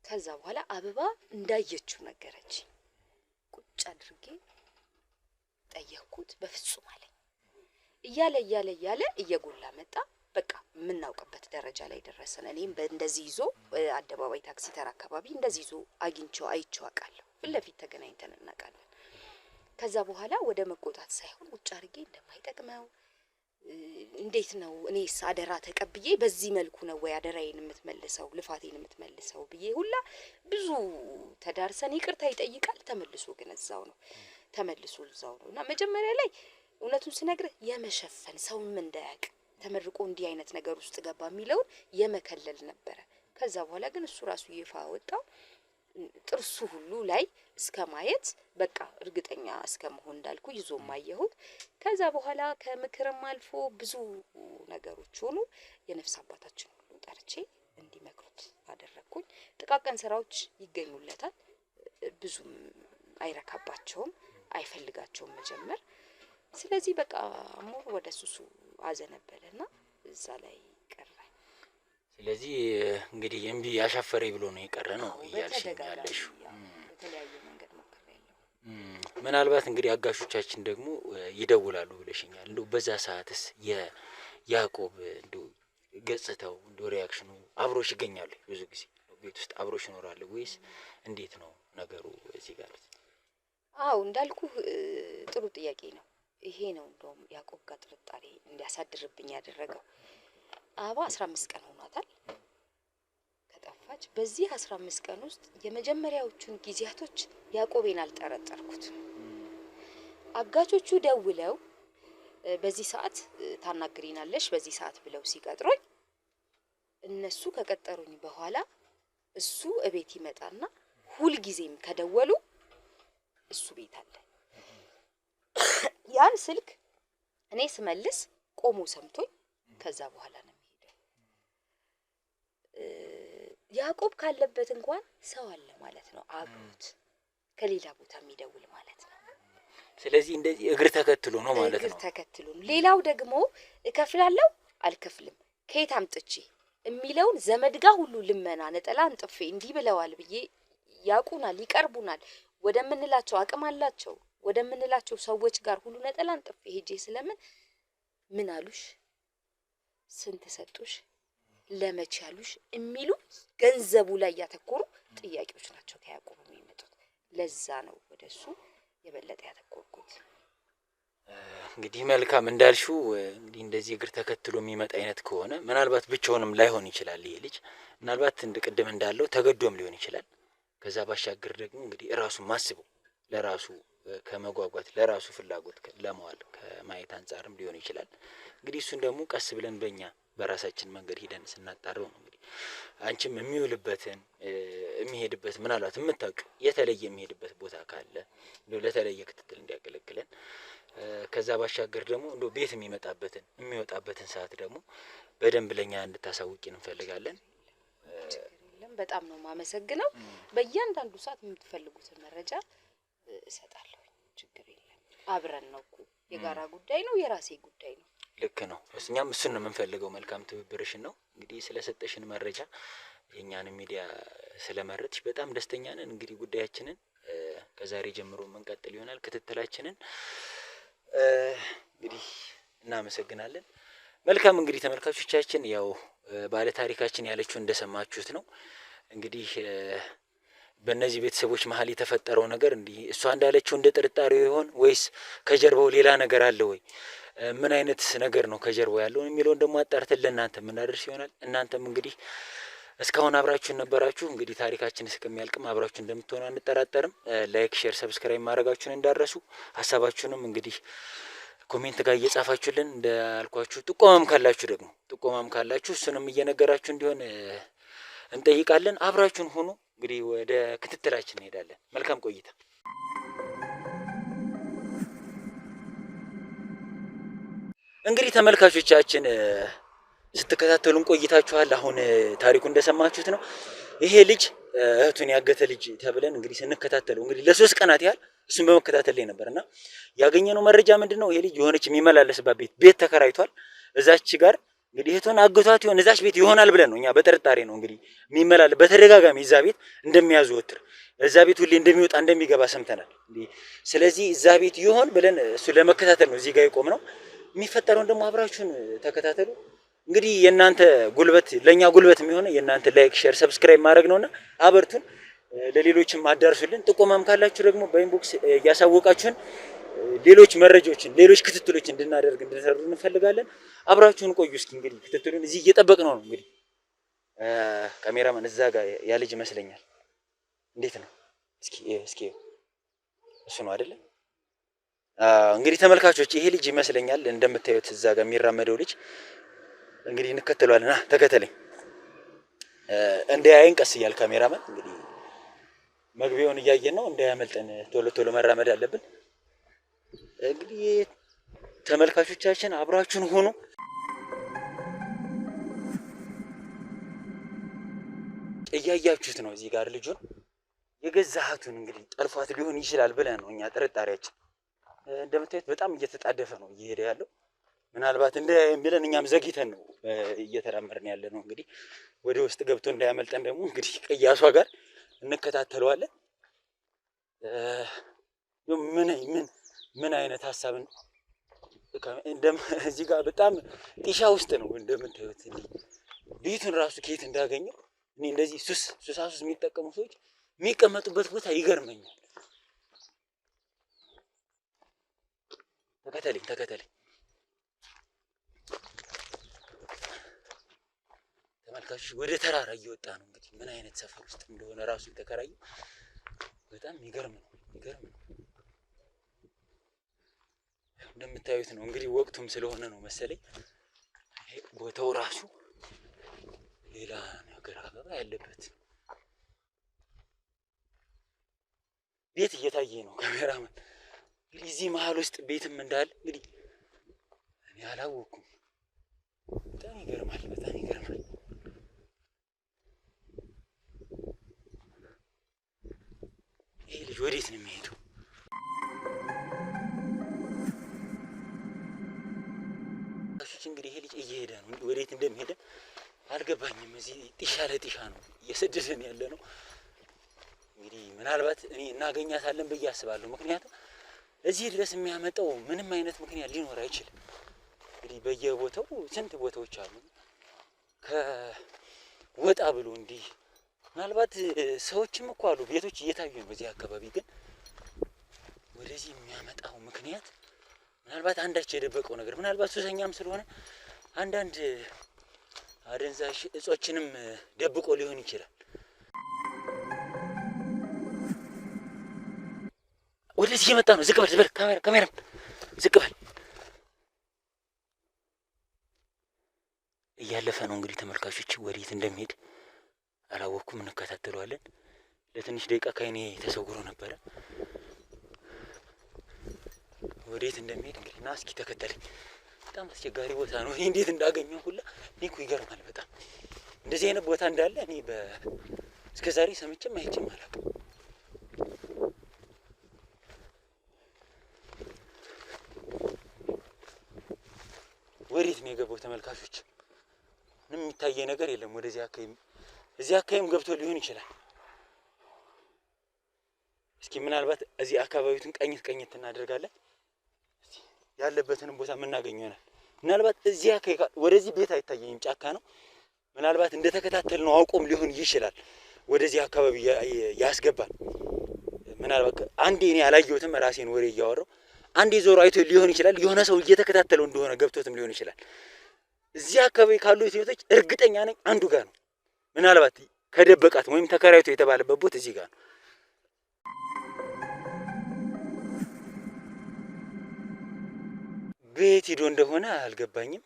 [SPEAKER 3] ከዛ በኋላ አበባ እንዳየችው ነገረች። ቁጭ አድርጌ ጠየቅኩት። በፍጹም አለኝ። እያለ እየጎላ መጣ። በቃ የምናውቅበት ደረጃ ላይ ደረሰን። እኔም በእንደዚህ ይዞ አደባባይ ታክሲ ተራ አካባቢ እንደዚህ ይዞ አይቼው አውቃለሁ። ፊት ለፊት ተገናኝተን እናውቃለን። ከዛ በኋላ ወደ መቆጣት ሳይሆን ቁጭ አድርጌ እንደማይጠቅመው እንዴት ነው እኔስ አደራ ተቀብዬ በዚህ መልኩ ነው ወይ አደራዬን የምትመልሰው ልፋቴን የምትመልሰው ብዬ ሁላ ብዙ ተዳርሰን ይቅርታ ይጠይቃል። ተመልሶ ግን እዛው ነው እና መጀመሪያ ላይ እውነቱን ስነግርህ የመሸፈን ሰውም እንዳያውቅ ተመርቆ እንዲህ አይነት ነገር ውስጥ ገባ የሚለውን የመከለል ነበረ። ከዛ በኋላ ግን እሱ ራሱ ይፋ ወጣው ጥርሱ ሁሉ ላይ እስከ ማየት በቃ እርግጠኛ እስከ መሆን እንዳልኩ ይዞ ማየሁት። ከዛ በኋላ ከምክርም አልፎ ብዙ ነገሮች ሆኑ። የነፍስ አባታችን ሁሉ ጠርቼ እንዲመክሩት አደረኩኝ። ጥቃቅን ስራዎች ይገኙለታል፣ ብዙም አይረካባቸውም፣ አይፈልጋቸውም መጀመር። ስለዚህ በቃ ሞር ወደ ሱሱ አዘነበለና እዛ ላይ ቀረ።
[SPEAKER 2] ስለዚህ እንግዲህ እምቢ ያሻፈረኝ ብሎ ነው የቀረ ነው እያልሽኝ ያለሽው።
[SPEAKER 3] በተለያየ መንገድ ሞክሬያለሁ።
[SPEAKER 2] ምናልባት እንግዲህ አጋሾቻችን ደግሞ ይደውላሉ ብለሽኛል። እንደው በዛ ሰዓትስ የያዕቆብ እንደው ገጽታው እንደው ሪያክሽኑ አብሮሽ ይገኛሉ? ብዙ ጊዜ ቤት ውስጥ አብሮሽ ይኖራሉ ወይስ እንዴት ነው ነገሩ እዚህ ጋር?
[SPEAKER 3] አዎ እንዳልኩ ጥሩ ጥያቄ ነው። ይሄ ነው እንደውም ያዕቆብ ጋር ጥርጣሬ እንዲያሳድርብኝ ያደረገው። አበባ 15 ቀን ሆኗታል ከጠፋች። በዚህ 15 ቀን ውስጥ የመጀመሪያዎቹን ጊዜያቶች ያዕቆቤን አልጠረጠርኩት። አጋቾቹ ደውለው በዚህ ሰዓት ታናግሪናለሽ በዚህ ሰዓት ብለው ሲቀጥሩኝ እነሱ ከቀጠሩኝ በኋላ እሱ እቤት ይመጣና ሁልጊዜም ከደወሉ እሱ ቤት አለ። ያን ስልክ እኔ ስመልስ ቆሞ ሰምቶኝ ከዛ በኋላ ነው የሚሄደው። ያዕቆብ ካለበት እንኳን ሰው አለ ማለት ነው አብሮት ከሌላ ቦታ የሚደውል ማለት ነው።
[SPEAKER 2] ስለዚህ እንደዚህ እግር ተከትሎ ነው ማለት ነው።
[SPEAKER 3] እግር ተከትሎ ነው። ሌላው ደግሞ እከፍላለሁ አልከፍልም ከየት አምጥቼ የሚለውን ዘመድ ጋር ሁሉ ልመና ነጠላ አንጥፌ እንዲህ ብለዋል ብዬ ያቁናል ይቀርቡናል ወደምንላቸው አቅም አላቸው ወደምንላቸው ሰዎች ጋር ሁሉ ነጠላ አንጥፌ ሄጄ ስለምን ምን አሉሽ ስንት ሰጡሽ ለመቼ አሉሽ የሚሉ ገንዘቡ ላይ ያተኮሩ ጥያቄዎች ናቸው ከያዕቆብ የሚመጡት። ለዛ ነው ወደሱ የበለጠ ያተኮርኩት።
[SPEAKER 2] እንግዲህ መልካም እንዳልሽው እንግዲህ እንደዚህ እግር ተከትሎ የሚመጣ አይነት ከሆነ ምናልባት ብቻውንም ላይሆን ይችላል። ይሄ ልጅ ምናልባት ቅድም እንዳለው ተገዶም ሊሆን ይችላል። ከዛ ባሻገር ደግሞ እንግዲህ ራሱ ማስበው ለራሱ ከመጓጓት ለራሱ ፍላጎት ለማዋል ከማየት አንፃርም ሊሆን ይችላል። እንግዲህ እሱን ደግሞ ቀስ ብለን በእኛ በራሳችን መንገድ ሄደን ስናጣረው ነው። እንግዲህ አንቺም የሚውልበትን የሚሄድበት ምናልባት የምታውቂው የተለየ የሚሄድበት ቦታ ካለ ለተለየ ክትትል እንዲያገለግለን ከዛ ባሻገር ደግሞ እንደው ቤት የሚወጣበትን ሰዓት ደግሞ በደንብ ለኛ እንድታሳውቂን እንፈልጋለን።
[SPEAKER 3] በጣም ነው ማመሰግነው። በእያንዳንዱ ሰዓት የምትፈልጉትን መረጃ እሰጣለሁ። ችግር የለም። አብረን ነው እኮ የጋራ ጉዳይ ነው የራሴ ጉዳይ ነው።
[SPEAKER 2] ልክ ነው። እኛም እሱን ነው የምንፈልገው። መልካም ትብብርሽን ነው እንግዲህ ስለሰጠሽን መረጃ የኛን ሚዲያ ስለመረጥሽ በጣም ደስተኛ ነን። እንግዲህ ጉዳያችንን ከዛሬ ጀምሮ የምንቀጥል ይሆናል ክትትላችንን። እንግዲህ እናመሰግናለን። መልካም እንግዲህ ተመልካቾቻችን ያው ባለ ታሪካችን ያለችው እንደሰማችሁት ነው። እንግዲህ በእነዚህ ቤተሰቦች መሀል የተፈጠረው ነገር እንዲህ እሷ እንዳለችው እንደ ጥርጣሬው ይሆን ወይስ ከጀርባው ሌላ ነገር አለ ወይ ምን አይነት ነገር ነው ከጀርባው ያለው የሚለውን ደግሞ አጣርተን ለእናንተ የምናደርስ ይሆናል። እናንተም እንግዲህ እስካሁን አብራችሁን ነበራችሁ። እንግዲህ ታሪካችን እስከሚያልቅም አብራችሁ እንደምትሆኑ አንጠራጠርም። ላይክ፣ ሼር፣ ሰብስክራይብ ማድረጋችሁን እንዳረሱ ሀሳባችሁንም እንግዲህ ኮሜንት ጋር እየጻፋችሁልን እንዳልኳችሁ ጥቆማም ካላችሁ እሱንም እየነገራችሁ እንዲሆን እንጠይቃለን። አብራችሁን ሆኑ። እንግዲህ ወደ ክትትላችን እንሄዳለን። መልካም ቆይታ። እንግዲህ ተመልካቾቻችን ስትከታተሉን ቆይታችኋል። አሁን ታሪኩ እንደሰማችሁት ነው። ይሄ ልጅ እህቱን ያገተ ልጅ ተብለን እንግዲህ ስንከታተለው እንግዲህ ለ3 ቀናት ያህል እሱን በመከታተል ላይ ነበርና ያገኘነው መረጃ ምንድነው? ይሄ ልጅ የሆነች የሚመላለስባት ቤት ተከራይቷል። እዛች ጋር እንግዲህ እህቱን አግቷት ይሆን እዛች ቤት ይሆናል ብለን ነው እኛ በጥርጣሬ ነው እንግዲህ የሚመላለስ በተደጋጋሚ እዛ ቤት እንደሚያዘወትር እዛ ቤት ሁሌ እንደሚወጣ እንደሚገባ ሰምተናል። ስለዚህ እዛ ቤት ይሆን ብለን እሱ ለመከታተል ነው እዚህ ጋር የቆምነው። የሚፈጠረውን ደግሞ አብራችሁን ተከታተሉ። እንግዲህ የእናንተ ጉልበት ለኛ ጉልበት የሚሆነው የእናንተ ላይክ፣ ሼር፣ ሰብስክራይብ ማድረግ ነውና አበርቱን፣ ለሌሎችም አዳርሱልን። ጥቆማም ካላችሁ ደግሞ በኢንቦክስ እያሳወቃችሁን ሌሎች መረጃዎችን ሌሎች ክትትሎች እንድናደርግ እንድንሰሩ እንፈልጋለን። አብራችሁን ቆዩ። እስኪ እንግዲህ ክትትሉን እዚህ እየጠበቅነው ነው። እንግዲህ ካሜራማን እዛ ጋር ያ ልጅ ይመስለኛል። እንዴት ነው? እስኪ እሱ ነው አይደለ? እንግዲህ ተመልካቾች ይሄ ልጅ ይመስለኛል እንደምታዩት እዛ ጋር የሚራመደው ልጅ እንግዲህ እንከተለዋለን። ተከተለኝ እንዳያየን ቀስ እያል ካሜራማን እንግዲህ መግቢያውን እያየን ነው። እንዳያመልጠን ቶሎ መራመድ አለብን። እንግዲህ ተመልካቾቻችን አብራችሁን ሆኑ። እያያችሁት ነው እዚህ ጋር ልጁን የገዛሃቱን እንግዲህ ጠልፏት ሊሆን ይችላል ብለን ነው እኛ ጥርጣሬያችን። እንደምታዩት በጣም እየተጣደፈ ነው እየሄደ ያለው። ምናልባት እንዳያየን ብለን እኛም ዘግይተን ነው እየተራመድን ያለ ነው። እንግዲህ ወደ ውስጥ ገብቶ እንዳያመልጠን ደግሞ እንግዲህ ከያሷ ጋር እንከታተለዋለን። ምን አይነት ሀሳብን እዚህ ጋር በጣም ጢሻ ውስጥ ነው እንደምታዩት። ቤቱን ራሱ ከየት እንዳገኘው እኔ እንደዚህ ሱሳሱስ የሚጠቀሙ ሰዎች የሚቀመጡበት ቦታ ይገርመኛል። ተከተለኝ ተመልካቾች ወደ ተራራ እየወጣ ነው። እንግዲህ ምን አይነት ሰፈር ውስጥ እንደሆነ ራሱ የተከራየው በጣም የሚገርም ነው። እንደምታዩት ነው እንግዲህ ወቅቱም ስለሆነ ነው መሰለኝ ቦታው ራሱ ሌላ ነገር አበባ ያለበት ቤት እየታየ ነው። ካሜራማን እንግዲህ እዚህ መሀል ውስጥ ቤትም እንዳለ እንግዲህ እኔ አላወኩም። በጣም ይገርማል። ይሄ ልጅ ወዴት ነው የሚሄደው? እንግዲህ ይሄ ልጅ እየሄደ ነው። ወዴት እንደሚሄደ አልገባኝም። እዚህ ጢሻ ለጢሻ ነው እየሰደደን ያለ ነው። እንግዲህ ምናልባት እኔ እናገኛታለን ብዬ አስባለሁ። ምክንያቱም እዚህ ድረስ የሚያመጣው ምንም አይነት ምክንያት ሊኖር አይችልም። እንግዲህ በየቦታው ስንት ቦታዎች አሉ ከወጣ ብሎ እንዲህ ምናልባት ሰዎችም እኮ አሉ ቤቶች እየታዩ ነው በዚህ አካባቢ። ግን ወደዚህ የሚያመጣው ምክንያት ምናልባት አንዳች የደበቀው ነገር ምናልባት ሱሰኛም ስለሆነ አንዳንድ አደንዛዥ እጾችንም ደብቆ ሊሆን ይችላል። ወደዚህ እየመጣ ነው። ዝቅ በል ካሜራም ዝቅ በል። እያለፈ ነው እንግዲህ ተመልካቾች፣ ወዴት እንደሚሄድ አላወቅኩም። እንከታተለዋለን። ለትንሽ ደቂቃ ከዓይኔ ተሰውሮ ነበረ። ወዴት እንደሚሄድ እንግዲህ ና እስኪ ተከተለኝ። በጣም አስቸጋሪ ቦታ ነው። እኔ እንዴት እንዳገኘው ሁላ እኔ እኮ ይገርማል በጣም እንደዚህ አይነት ቦታ እንዳለ እኔ እስከዛሬ ሰምቼም አይቼም አላውቅም። ወዴት ነው የገባው ተመልካቾች? ምንም የሚታየ ነገር የለም። ወደዚህ አካባቢ እዚህ አካባቢም ገብቶ ሊሆን ይችላል። እስኪ ምናልባት እዚህ አካባቢውን ቀኝት እናደርጋለን። ያለበትንም ቦታ የምናገኘው ይሆናል። ምናልባት እዚህ አካባቢ ወደዚህ ቤት አይታየኝም፣ ጫካ ነው። ምናልባት እንደተከታተል ነው አውቆም ሊሆን ይችላል ወደዚህ አካባቢ ያስገባል። ምናልባት አንዴ እኔ አላየሁትም ራሴን ወሬ እያወራሁ አንዴ ዞሮ አይቶ ሊሆን ይችላል። የሆነ ሰው እየተከታተለው እንደሆነ ገብቶትም ሊሆን ይችላል። እዚህ አካባቢ ካሉ ቤቶች እርግጠኛ ነኝ አንዱ ጋር ነው። ምናልባት ከደበቃት ወይም ተከራይቶ የተባለበት ቦታ እዚህ ጋር ነው። ቤት ሄዶ እንደሆነ አልገባኝም።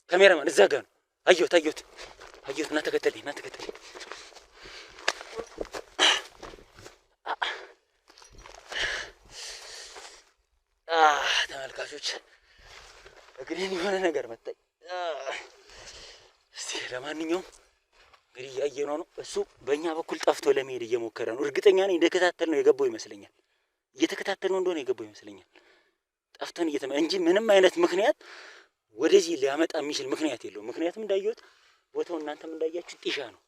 [SPEAKER 2] ካሜራማን እዛ ጋር ነው። አየሁት። ና ተከተለኝ። ተመልካቾች እግሬን የሆነ ነገር መታኝ። እስቲ ለማንኛውም እንግዲህ እያየነው ነው። እሱ በእኛ በኩል ጠፍቶ ለመሄድ እየሞከረ ነው። እርግጠኛ ነኝ እንደከታተል ነው የገባው ይመስለኛል። እየተከታተል ነው እንደሆነ የገባው ይመስለኛል። ጠፍተን እንጂ ምንም አይነት ምክንያት ወደዚህ ሊያመጣ የሚችል ምክንያት የለውም። ምክንያቱም እንዳየሁት ቦታው እናንተም እንዳያችሁ ጢሻ ነው።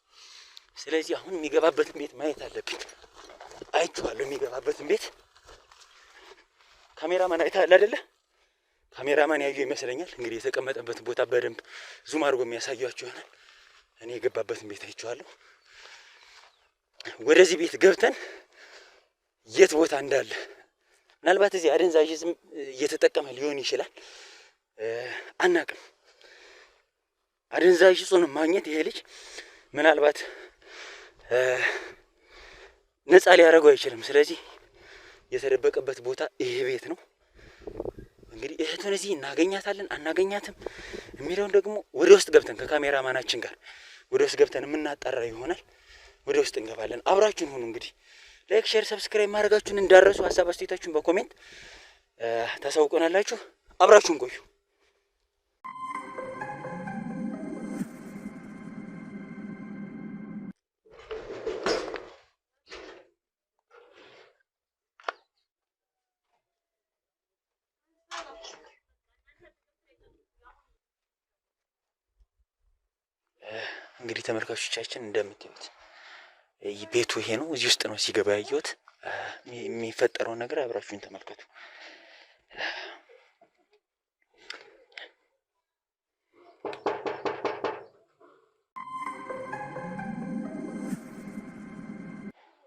[SPEAKER 2] ስለዚህ አሁን የሚገባበትን ቤት ማየት አለብኝ። አይቼዋለሁ የሚገባበትን ቤት። ካሜራማን አይተሃል አይደለ? ካሜራማን ያየው ይመስለኛል። እንግዲህ የተቀመጠበት ቦታ በደንብ ዙም አድርጎ የሚያሳያችሁ ይሆናል። እኔ የገባበትን ቤት አይቼዋለሁ። ወደዚህ ቤት ገብተን የት ቦታ እንዳለ ምናልባት እዚህ አደንዛዥ ዕፅ እየተጠቀመ ሊሆን ይችላል፣ አናውቅም። አደንዛዥ ዕፁን ማግኘት ይሄ ልጅ ምናልባት ነፃ ሊያደርገው አይችልም። ስለዚህ የተደበቀበት ቦታ ይሄ ቤት ነው። እንግዲህ እህቱን እዚህ እናገኛታለን አናገኛትም የሚለውን ደግሞ ወደ ውስጥ ገብተን ከካሜራማናችን ጋር ወደ ውስጥ ገብተን የምናጣራ ይሆናል። ወደ ውስጥ እንገባለን። አብራችሁን ሁኑ። እንግዲህ ላይክ፣ ሼር፣ ሰብስክራይብ ማድረጋችሁን እንዳረሱ። ሀሳብ አስተያየታችሁን በኮሜንት ታሳውቁናላችሁ። አብራችሁን ቆዩ። እንግዲህ ተመልካቾቻችን እንደምታዩት ቤቱ ይሄ ነው። እዚህ ውስጥ ነው ሲገባ ያየሁት። የሚፈጠረውን ነገር አብራችሁን ተመልከቱ።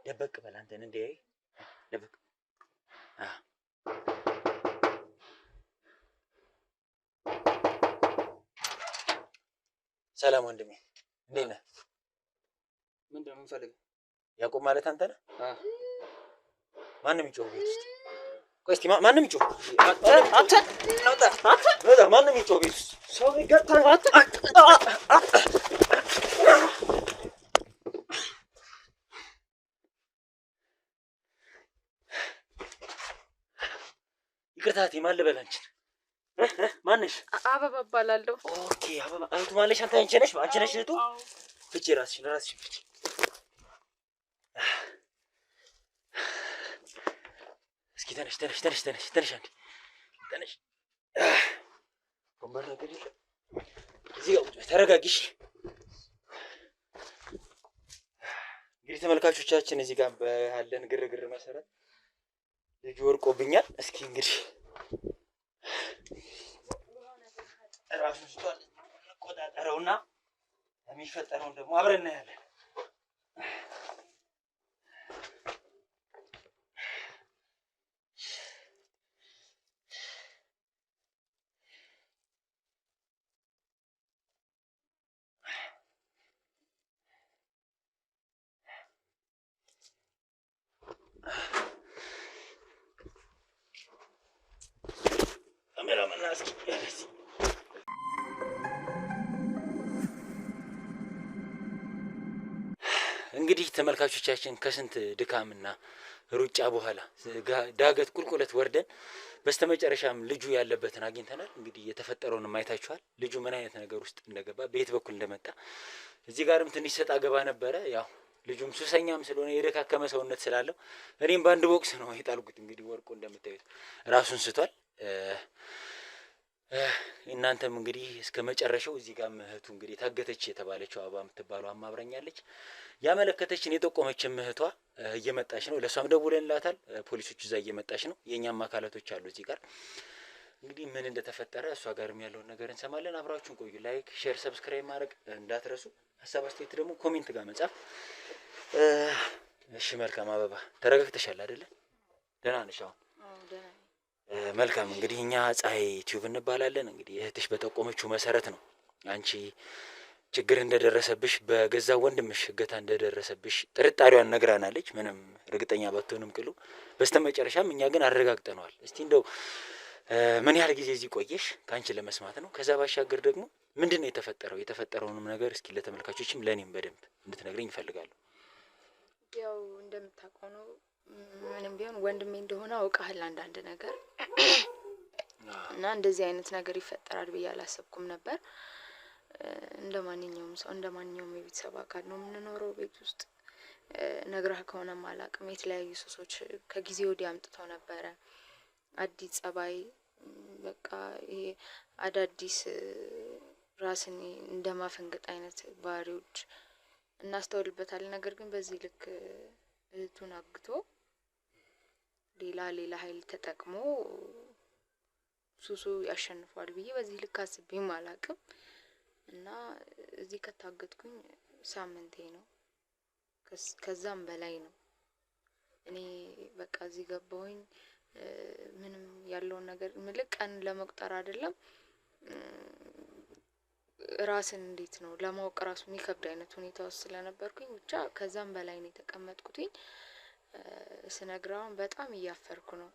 [SPEAKER 2] ደበቅ በል አንተን እንደ ደበቅ። ሰላም ወንድሜ። እንዴት ነህ?
[SPEAKER 5] ምንድን ነው የምፈልገው?
[SPEAKER 2] ያዕቆብ ማለት አንተ ነህ? ማንም ይጮህ ቤት ውስጥ? ቆይ እስኪ ማንም ይጮህ? አንተ ማንም ይጮህ ቤት ውስጥ? ሰው ይገጣ ይቅርታቴ፣ ማን ልበል አንቺን? ማነሽ?
[SPEAKER 4] አበባ እባላለሁ።
[SPEAKER 2] ኦኬ አበባ። እህቱ ማለሽ አንተ? አንቺ ነሽ? አንቺ ነሽ እህቱ? ፍቺ፣ ራስሽን ፍቺ። እስኪ ተነሽ አንዴ ተነሽ። ወንበር ነገር የለም እዚህ ጋር ቁጭ በይ፣ ተረጋጊሽ። እንግዲህ ተመልካቾቻችን እዚህ ጋር ባለን ግርግር መሰረት ልጁ ወርቆብኛል። እስኪ እንግዲህ ራሱን ስቷል፣ እንቆጣጠረውና የሚፈጠረውን ደግሞ አብረን እናያለን። እንግዲህ ተመልካቾቻችን ከስንት ድካምና ሩጫ በኋላ ዳገት ቁልቁለት ወርደን በስተመጨረሻም ልጁ ያለበትን አግኝተናል። እንግዲህ የተፈጠረውንም አይታችኋል። ልጁ ምን አይነት ነገር ውስጥ እንደገባ በየት በኩል እንደመጣ እዚህ ጋርም ትንሽ ሰጣ ገባ ነበረ። ያው ልጁም ሱሰኛም ስለሆነ የደካከመ ሰውነት ስላለው እኔም በአንድ ቦክስ ነው የጣልኩት። እንግዲህ ወርቁ እንደምታዩት ራሱን ስቷል። እናንተም እንግዲህ እስከ መጨረሻው እዚህ ጋር እህቱ እንግዲህ ታገተች የተባለችው አበባ የምትባለው አማብረኛለች። ያመለከተችን የጠቆመችን እህቷ እየመጣች ነው። ለሷም ደውለንላታል። ፖሊሶች እዛ እየመጣች ነው። የኛም አካላቶች አሉ እዚህ ጋር። እንግዲህ ምን እንደተፈጠረ እሷ ጋርም ያለውን ነገር እንሰማለን። አብራችሁን ቆዩ። ላይክ፣ ሼር፣ ሰብስክራይብ ማድረግ እንዳትረሱ። ሀሳብ አስተያየት ደግሞ ኮሜንት ጋር መጻፍ። እሺ መልካም። አበባ ተረጋግተሻል አይደለ? ደህና ነሽ አሁን? መልካም። እንግዲህ እኛ ፀሐይ ቲዩብ እንባላለን። እንግዲህ እህትሽ በጠቆመችው መሰረት ነው አንቺ ችግር እንደደረሰብሽ በገዛ ወንድምሽ እገታ እንደደረሰብሽ ጥርጣሬዋን ነግራናለች። ምንም እርግጠኛ ባትሆንም ቅሉ በስተመጨረሻም እኛ ግን አረጋግጠነዋል። እስቲ እንደው ምን ያህል ጊዜ እዚህ ቆየሽ? ከአንቺ ለመስማት ነው። ከዛ ባሻገር ደግሞ ምንድን ነው የተፈጠረው? የተፈጠረውንም ነገር እስኪ ለተመልካቾችም ለእኔም በደንብ እንድትነግረኝ ይፈልጋሉ።
[SPEAKER 4] ያው እንደምታውቀው ነው፣ ምንም ቢሆን ወንድሜ እንደሆነ አውቃለሁ አንዳንድ ነገር እና እንደዚህ አይነት ነገር ይፈጠራል ብዬ አላሰብኩም ነበር። እንደ ማንኛውም ሰው እንደ ማንኛውም የቤተሰብ አካል ነው የምንኖረው ቤት ውስጥ። ነግረህ ከሆነም አላውቅም፣ የተለያዩ ሱሶች ከጊዜ ወዲህ አምጥተው ነበረ። አዲስ ጸባይ፣ በቃ ይሄ አዳዲስ ራስን እንደማፈንገጥ አይነት ባህሪዎች እናስተውልበታለን። ነገር ግን በዚህ ልክ እህቱን አግቶ ሌላ ኃይል ተጠቅሞ ሱሱ ያሸንፏል ብዬ በዚህ ልክ አስቤም አላውቅም። እና እዚህ ከታገትኩኝ ሳምንቴ ነው፣ ከዛም በላይ ነው። እኔ በቃ እዚህ ገባሁኝ ምንም ያለውን ነገር ምልቅ ቀን ለመቁጠር አይደለም፣ ራስን እንዴት ነው ለማወቅ ራሱ የሚከብድ አይነት ሁኔታ ውስጥ ስለነበርኩኝ ብቻ ከዛም በላይ ነው የተቀመጥኩትኝ። ስነግራውን በጣም እያፈርኩ ነው።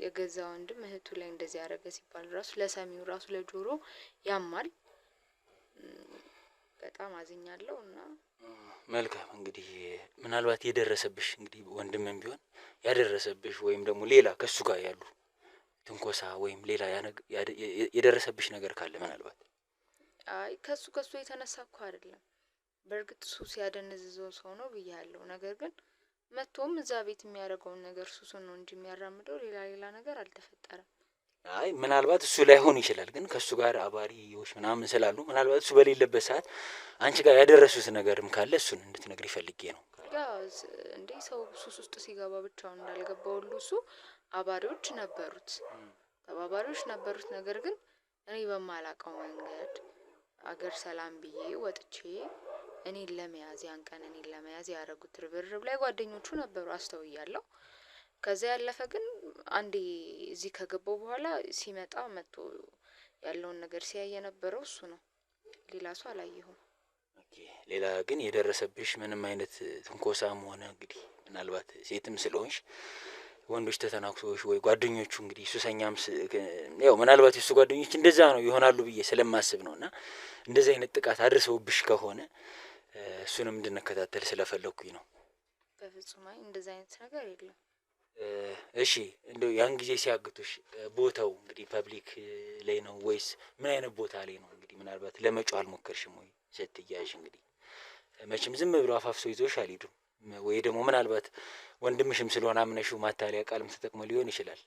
[SPEAKER 4] የገዛ ወንድም እህቱ ላይ እንደዚህ ያደረገ ሲባል ራሱ ለሰሚው ራሱ ለጆሮ ያማል። በጣም አዝኛለሁ። እና
[SPEAKER 2] መልካም እንግዲህ ምናልባት የደረሰብሽ እንግዲህ ወንድምም ቢሆን ያደረሰብሽ ወይም ደግሞ ሌላ ከሱ ጋር ያሉ ትንኮሳ ወይም ሌላ የደረሰብሽ ነገር ካለ ምናልባት
[SPEAKER 4] አይ ከሱ የተነሳ እኮ አይደለም። በእርግጥ ሱስ ያደነዘዘው ሰው ነው ብያለሁ። ነገር ግን መጥቶም እዛ ቤት የሚያደርገውን ነገር ሱሱን ነው እንጂ የሚያራምደው ሌላ ነገር አልተፈጠረም።
[SPEAKER 2] አይ ምናልባት እሱ ላይሆን ይችላል፣ ግን ከሱ ጋር አባሪዎች ምናምን ስላሉ ምናልባት እሱ በሌለበት ሰዓት አንቺ ጋር ያደረሱት ነገርም ካለ እሱን እንድትነግሪ ፈልጌ ነው።
[SPEAKER 4] ያ እንዴ ሰው ሱስ ውስጥ ሲገባ ብቻውን እንዳልገባ ሁሉ እሱ አባሪዎች ነበሩት፣ ተባባሪዎች ነበሩት። ነገር ግን እኔ በማላውቀው መንገድ አገር ሰላም ብዬ ወጥቼ እኔን ለመያዝ ያን ቀን እኔን ለመያዝ ያደረጉት ርብርብ ላይ ጓደኞቹ ነበሩ፣ አስተውያለሁ። ከዛ ያለፈ ግን አንዴ እዚህ ከገባው በኋላ ሲመጣ መጥቶ ያለውን ነገር ሲያይ የነበረው እሱ ነው፣ ሌላ ሰው አላየሁም።
[SPEAKER 2] ሌላ ግን የደረሰብሽ ምንም አይነት ትንኮሳም ሆነ እንግዲህ ምናልባት ሴትም ስለሆንሽ ወንዶች ተተናክሶሽ ወይ ጓደኞቹ እንግዲህ ሱሰኛም ያው ምናልባት የሱ ጓደኞች እንደዛ ነው ይሆናሉ ብዬ ስለማስብ ነውና እንደዚህ አይነት ጥቃት አድርሰውብሽ ከሆነ እሱንም እንድንከታተል ስለፈለኩኝ ነው።
[SPEAKER 4] በፍጹም አይ እንደዚህ አይነት ነገር የለም።
[SPEAKER 2] እሺ እንደው ያን ጊዜ ሲያግቱሽ ቦታው እንግዲህ ፐብሊክ ላይ ነው ወይስ ምን አይነት ቦታ ላይ ነው? እንግዲህ ምናልባት ለመጮህ አልሞከርሽም ወይ? ስትያዥ እንግዲህ መቼም ዝም ብሎ አፋፍሶ ይዞሽ አልሄዱም ወይ ደግሞ ምናልባት ወንድምሽም ስለሆነ አምነሽው ማታለያ ቃልም ተጠቅሞ ሊሆን ይችላል።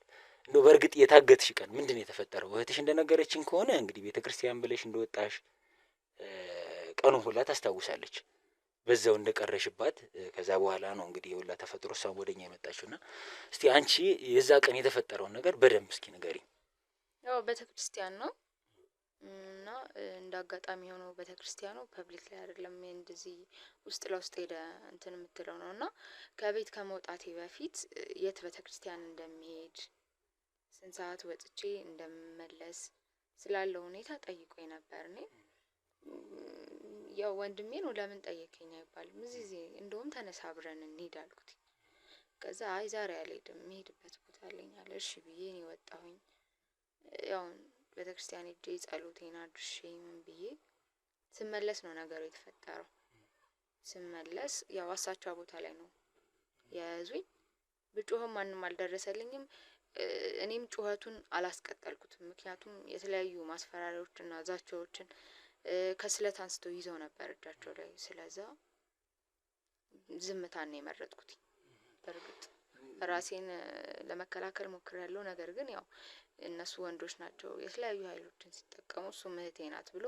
[SPEAKER 2] እንደው በእርግጥ የታገትሽ ቀን ምንድን ነው የተፈጠረው? እህትሽ እንደነገረችኝ ከሆነ እንግዲህ ቤተክርስቲያን ብለሽ እንደወጣሽ ቀኑ ሁላ ታስታውሳለች። በዛው እንደቀረሽባት ከዛ በኋላ ነው እንግዲህ የሁላ ተፈጥሮ እሷም ወደኛ የመጣችውና እስቲ አንቺ የዛ ቀን የተፈጠረውን ነገር በደንብ እስኪ ንገሪኝ።
[SPEAKER 4] ያው ቤተክርስቲያን ነው እና እንደ አጋጣሚ ሆኖ ቤተክርስቲያኑ ፐብሊክ ላይ አይደለም እንደዚህ ውስጥ ለውስጥ ሄደ እንትን የምትለው ነው እና ከቤት ከመውጣቴ በፊት የት ቤተክርስቲያን እንደሚሄድ ስንት ሰዓት ወጥቼ እንደምመለስ ስላለው ሁኔታ ጠይቆኝ ነበር። እኔ ያው ወንድሜ ነው ለምን ጠየቀኝ አይባልም እዚህ እንደውም ተነሳ አብረን እንሂድ አልኩት። ከዛ አይ ዛሬ አልሄድም የምሄድበት ቦታ አለኝ አለ። እሺ ብዬ እኔ ወጣሁኝ። ያው ቤተክርስቲያን ሄጄ ጸሎቴን አድርሼ ምን ብዬ ስመለስ ነው ነገሩ የተፈጠረው። ስመለስ ያው አሳቻ ቦታ ላይ ነው የያዙኝ። ብጮህም ማንም አልደረሰልኝም። እኔም ጩኸቱን አላስቀጠልኩትም ምክንያቱም የተለያዩ ማስፈራሪያዎችና ዛቻዎችን ከስለት አንስተው ይዘው ነበር እጃቸው ላይ። ስለዛ ዝምታን ነው የመረጥኩት። በርግጥ ራሴን ለመከላከል ሞክሬያለሁ። ነገር ግን ያው እነሱ ወንዶች ናቸው የተለያዩ ኃይሎችን ሲጠቀሙ እሱ እህቴ ናት ብሎ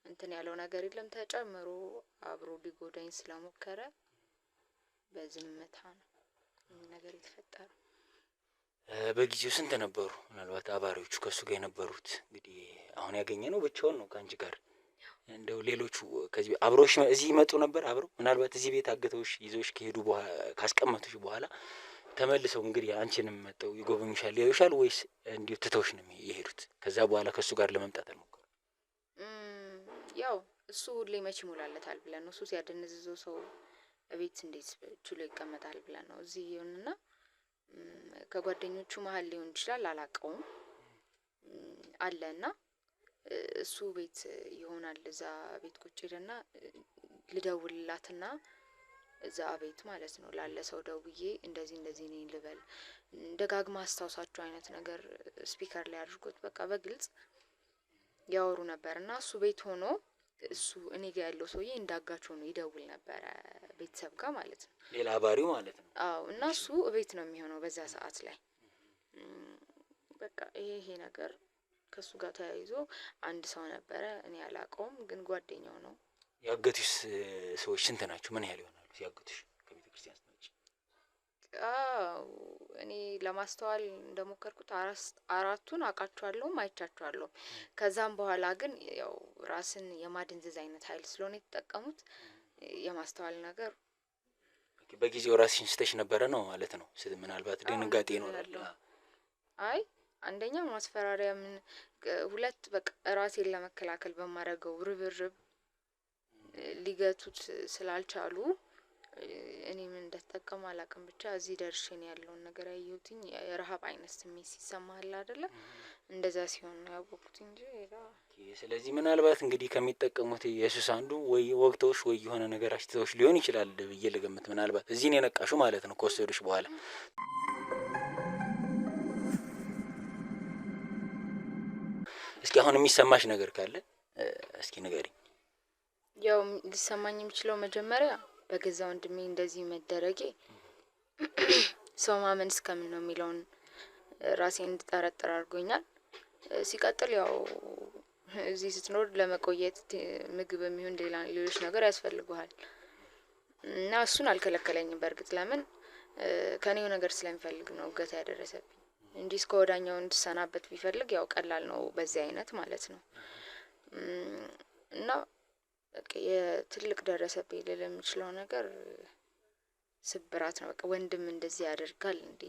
[SPEAKER 4] እንትን ያለው ነገር የለም። ተጨምሮ አብሮ ሊጎዳኝ ስለሞከረ በዝምታ ነው ይሄ ነገር የተፈጠረው።
[SPEAKER 2] በጊዜው ስንት ነበሩ ምናልባት አባሪዎቹ ከሱ ጋር የነበሩት? እንግዲህ አሁን ያገኘነው ብቻውን ነው ካንቺ ጋር። እንደው ሌሎቹ ከዚህ አብሮሽ እዚህ ይመጡ ነበር? አብረው ምናልባት እዚህ ቤት አግተውሽ ይዘውሽ ከሄዱ በኋላ ካስቀመጡሽ በኋላ ተመልሰው እንግዲህ አንቺንም መጥተው ይጎበኙሻል ያዩሻል ወይስ እንዲሁ ትተውሽ ነው የሄዱት? ከዛ በኋላ ከሱ ጋር ለመምጣት አልሞከሩ?
[SPEAKER 4] ያው እሱ ሁሌ መች ይሞላለታል ብለን ነው እሱ ሲያደነዝዘው ሰው እቤት እንዴት ችሎ ይቀመጣል ብለን ነው እዚህ ይሁንና ከጓደኞቹ መሀል ሊሆን ይችላል አላውቀውም አለና እሱ ቤት ይሆናል። እዛ ቤት ቁጭ ይልና ልደውልላትና እዛ ቤት ማለት ነው ላለ ሰው ደውዬ እንደዚህ እንደዚህ ነኝ ልበል ደጋግማ አስታውሳቸው አይነት ነገር ስፒከር ላይ አድርጎት በቃ በግልጽ ያወሩ ነበርና እሱ ቤት ሆኖ እሱ እኔ ጋር ያለው ሰውዬ እንዳጋቸው ነው ይደውል ነበር ቤተሰብ ጋር ማለት ነው።
[SPEAKER 2] ሌላ አባሪው ማለት ነው።
[SPEAKER 4] አዎ እና እሱ ቤት ነው የሚሆነው በዛ ሰዓት ላይ። በቃ ይሄ ነገር ከሱ ጋር ተያይዞ አንድ ሰው ነበረ እኔ አላውቀውም ግን ጓደኛው ነው።
[SPEAKER 2] ያገቱሽ ሰዎች ስንት ናቸው? ምን ያህል ይሆናሉ ሲያገቱሽ ከቤተክርስቲያን ስትመጪ?
[SPEAKER 4] እኔ ለማስተዋል እንደሞከርኩት አራቱን አውቃቸዋለሁ አይቻቸዋለሁ። ከዛም በኋላ ግን ያው ራስን የማድንዘዝ አይነት ኃይል ስለሆነ የተጠቀሙት የማስተዋል ነገር
[SPEAKER 2] በጊዜው ራስሽን ስተሽ ነበረ ነው ማለት ነው። ምናልባት ድንጋጤ ነው አይደል?
[SPEAKER 4] አይ አንደኛ ማስፈራሪያ ምን ሁለት በቃ ራሴን ለመከላከል በማረገው ርብርብ ሊገቱት ስላልቻሉ እኔ ምን እንደተጠቀሙ አላውቅም። ብቻ እዚህ ደርሼ ነው ያለውን ነገር ያየሁትኝ። የረሃብ አይነት ስሜት ሲሰማሃል አይደለ? እንደዛ ሲሆን ነው ያወቅኩት እንጂ
[SPEAKER 2] ስለዚህ ምናልባት እንግዲህ ከሚጠቀሙት ኢየሱስ አንዱ ወይ ወግተውሽ ወይ የሆነ ነገር አሽተውሽ ሊሆን ይችላል ብዬ ልገምት። ምናልባት እዚህ ነው የነቃሽው ማለት ነው ከወሰዱሽ በኋላ። እስኪ አሁን የሚሰማሽ ነገር ካለ እስኪ ንገሪኝ።
[SPEAKER 4] ያው ሊሰማኝ የሚችለው መጀመሪያ በገዛ ወንድሜ እንደዚህ መደረጌ ሰው ማመን እስከምን ነው የሚለውን ራሴን እንድጠረጥር አድርጎኛል። ሲቀጥል ያው እዚህ ስትኖር ለመቆየት ምግብ የሚሆን ሌሎች ነገር ያስፈልጉሃል እና እሱን አልከለከለኝም። በእርግጥ ለምን ከኔው ነገር ስለሚፈልግ ነው እገታ ያደረሰብኝ እንጂ እስከ ወዳኛው እንድሰናበት ቢፈልግ ያው ቀላል ነው በዚህ አይነት ማለት ነው። እና በቃ የትልቅ ደረሰብኝ ልል የምችለው ነገር ስብራት ነው። በቃ ወንድም እንደዚህ ያደርጋል እንዴ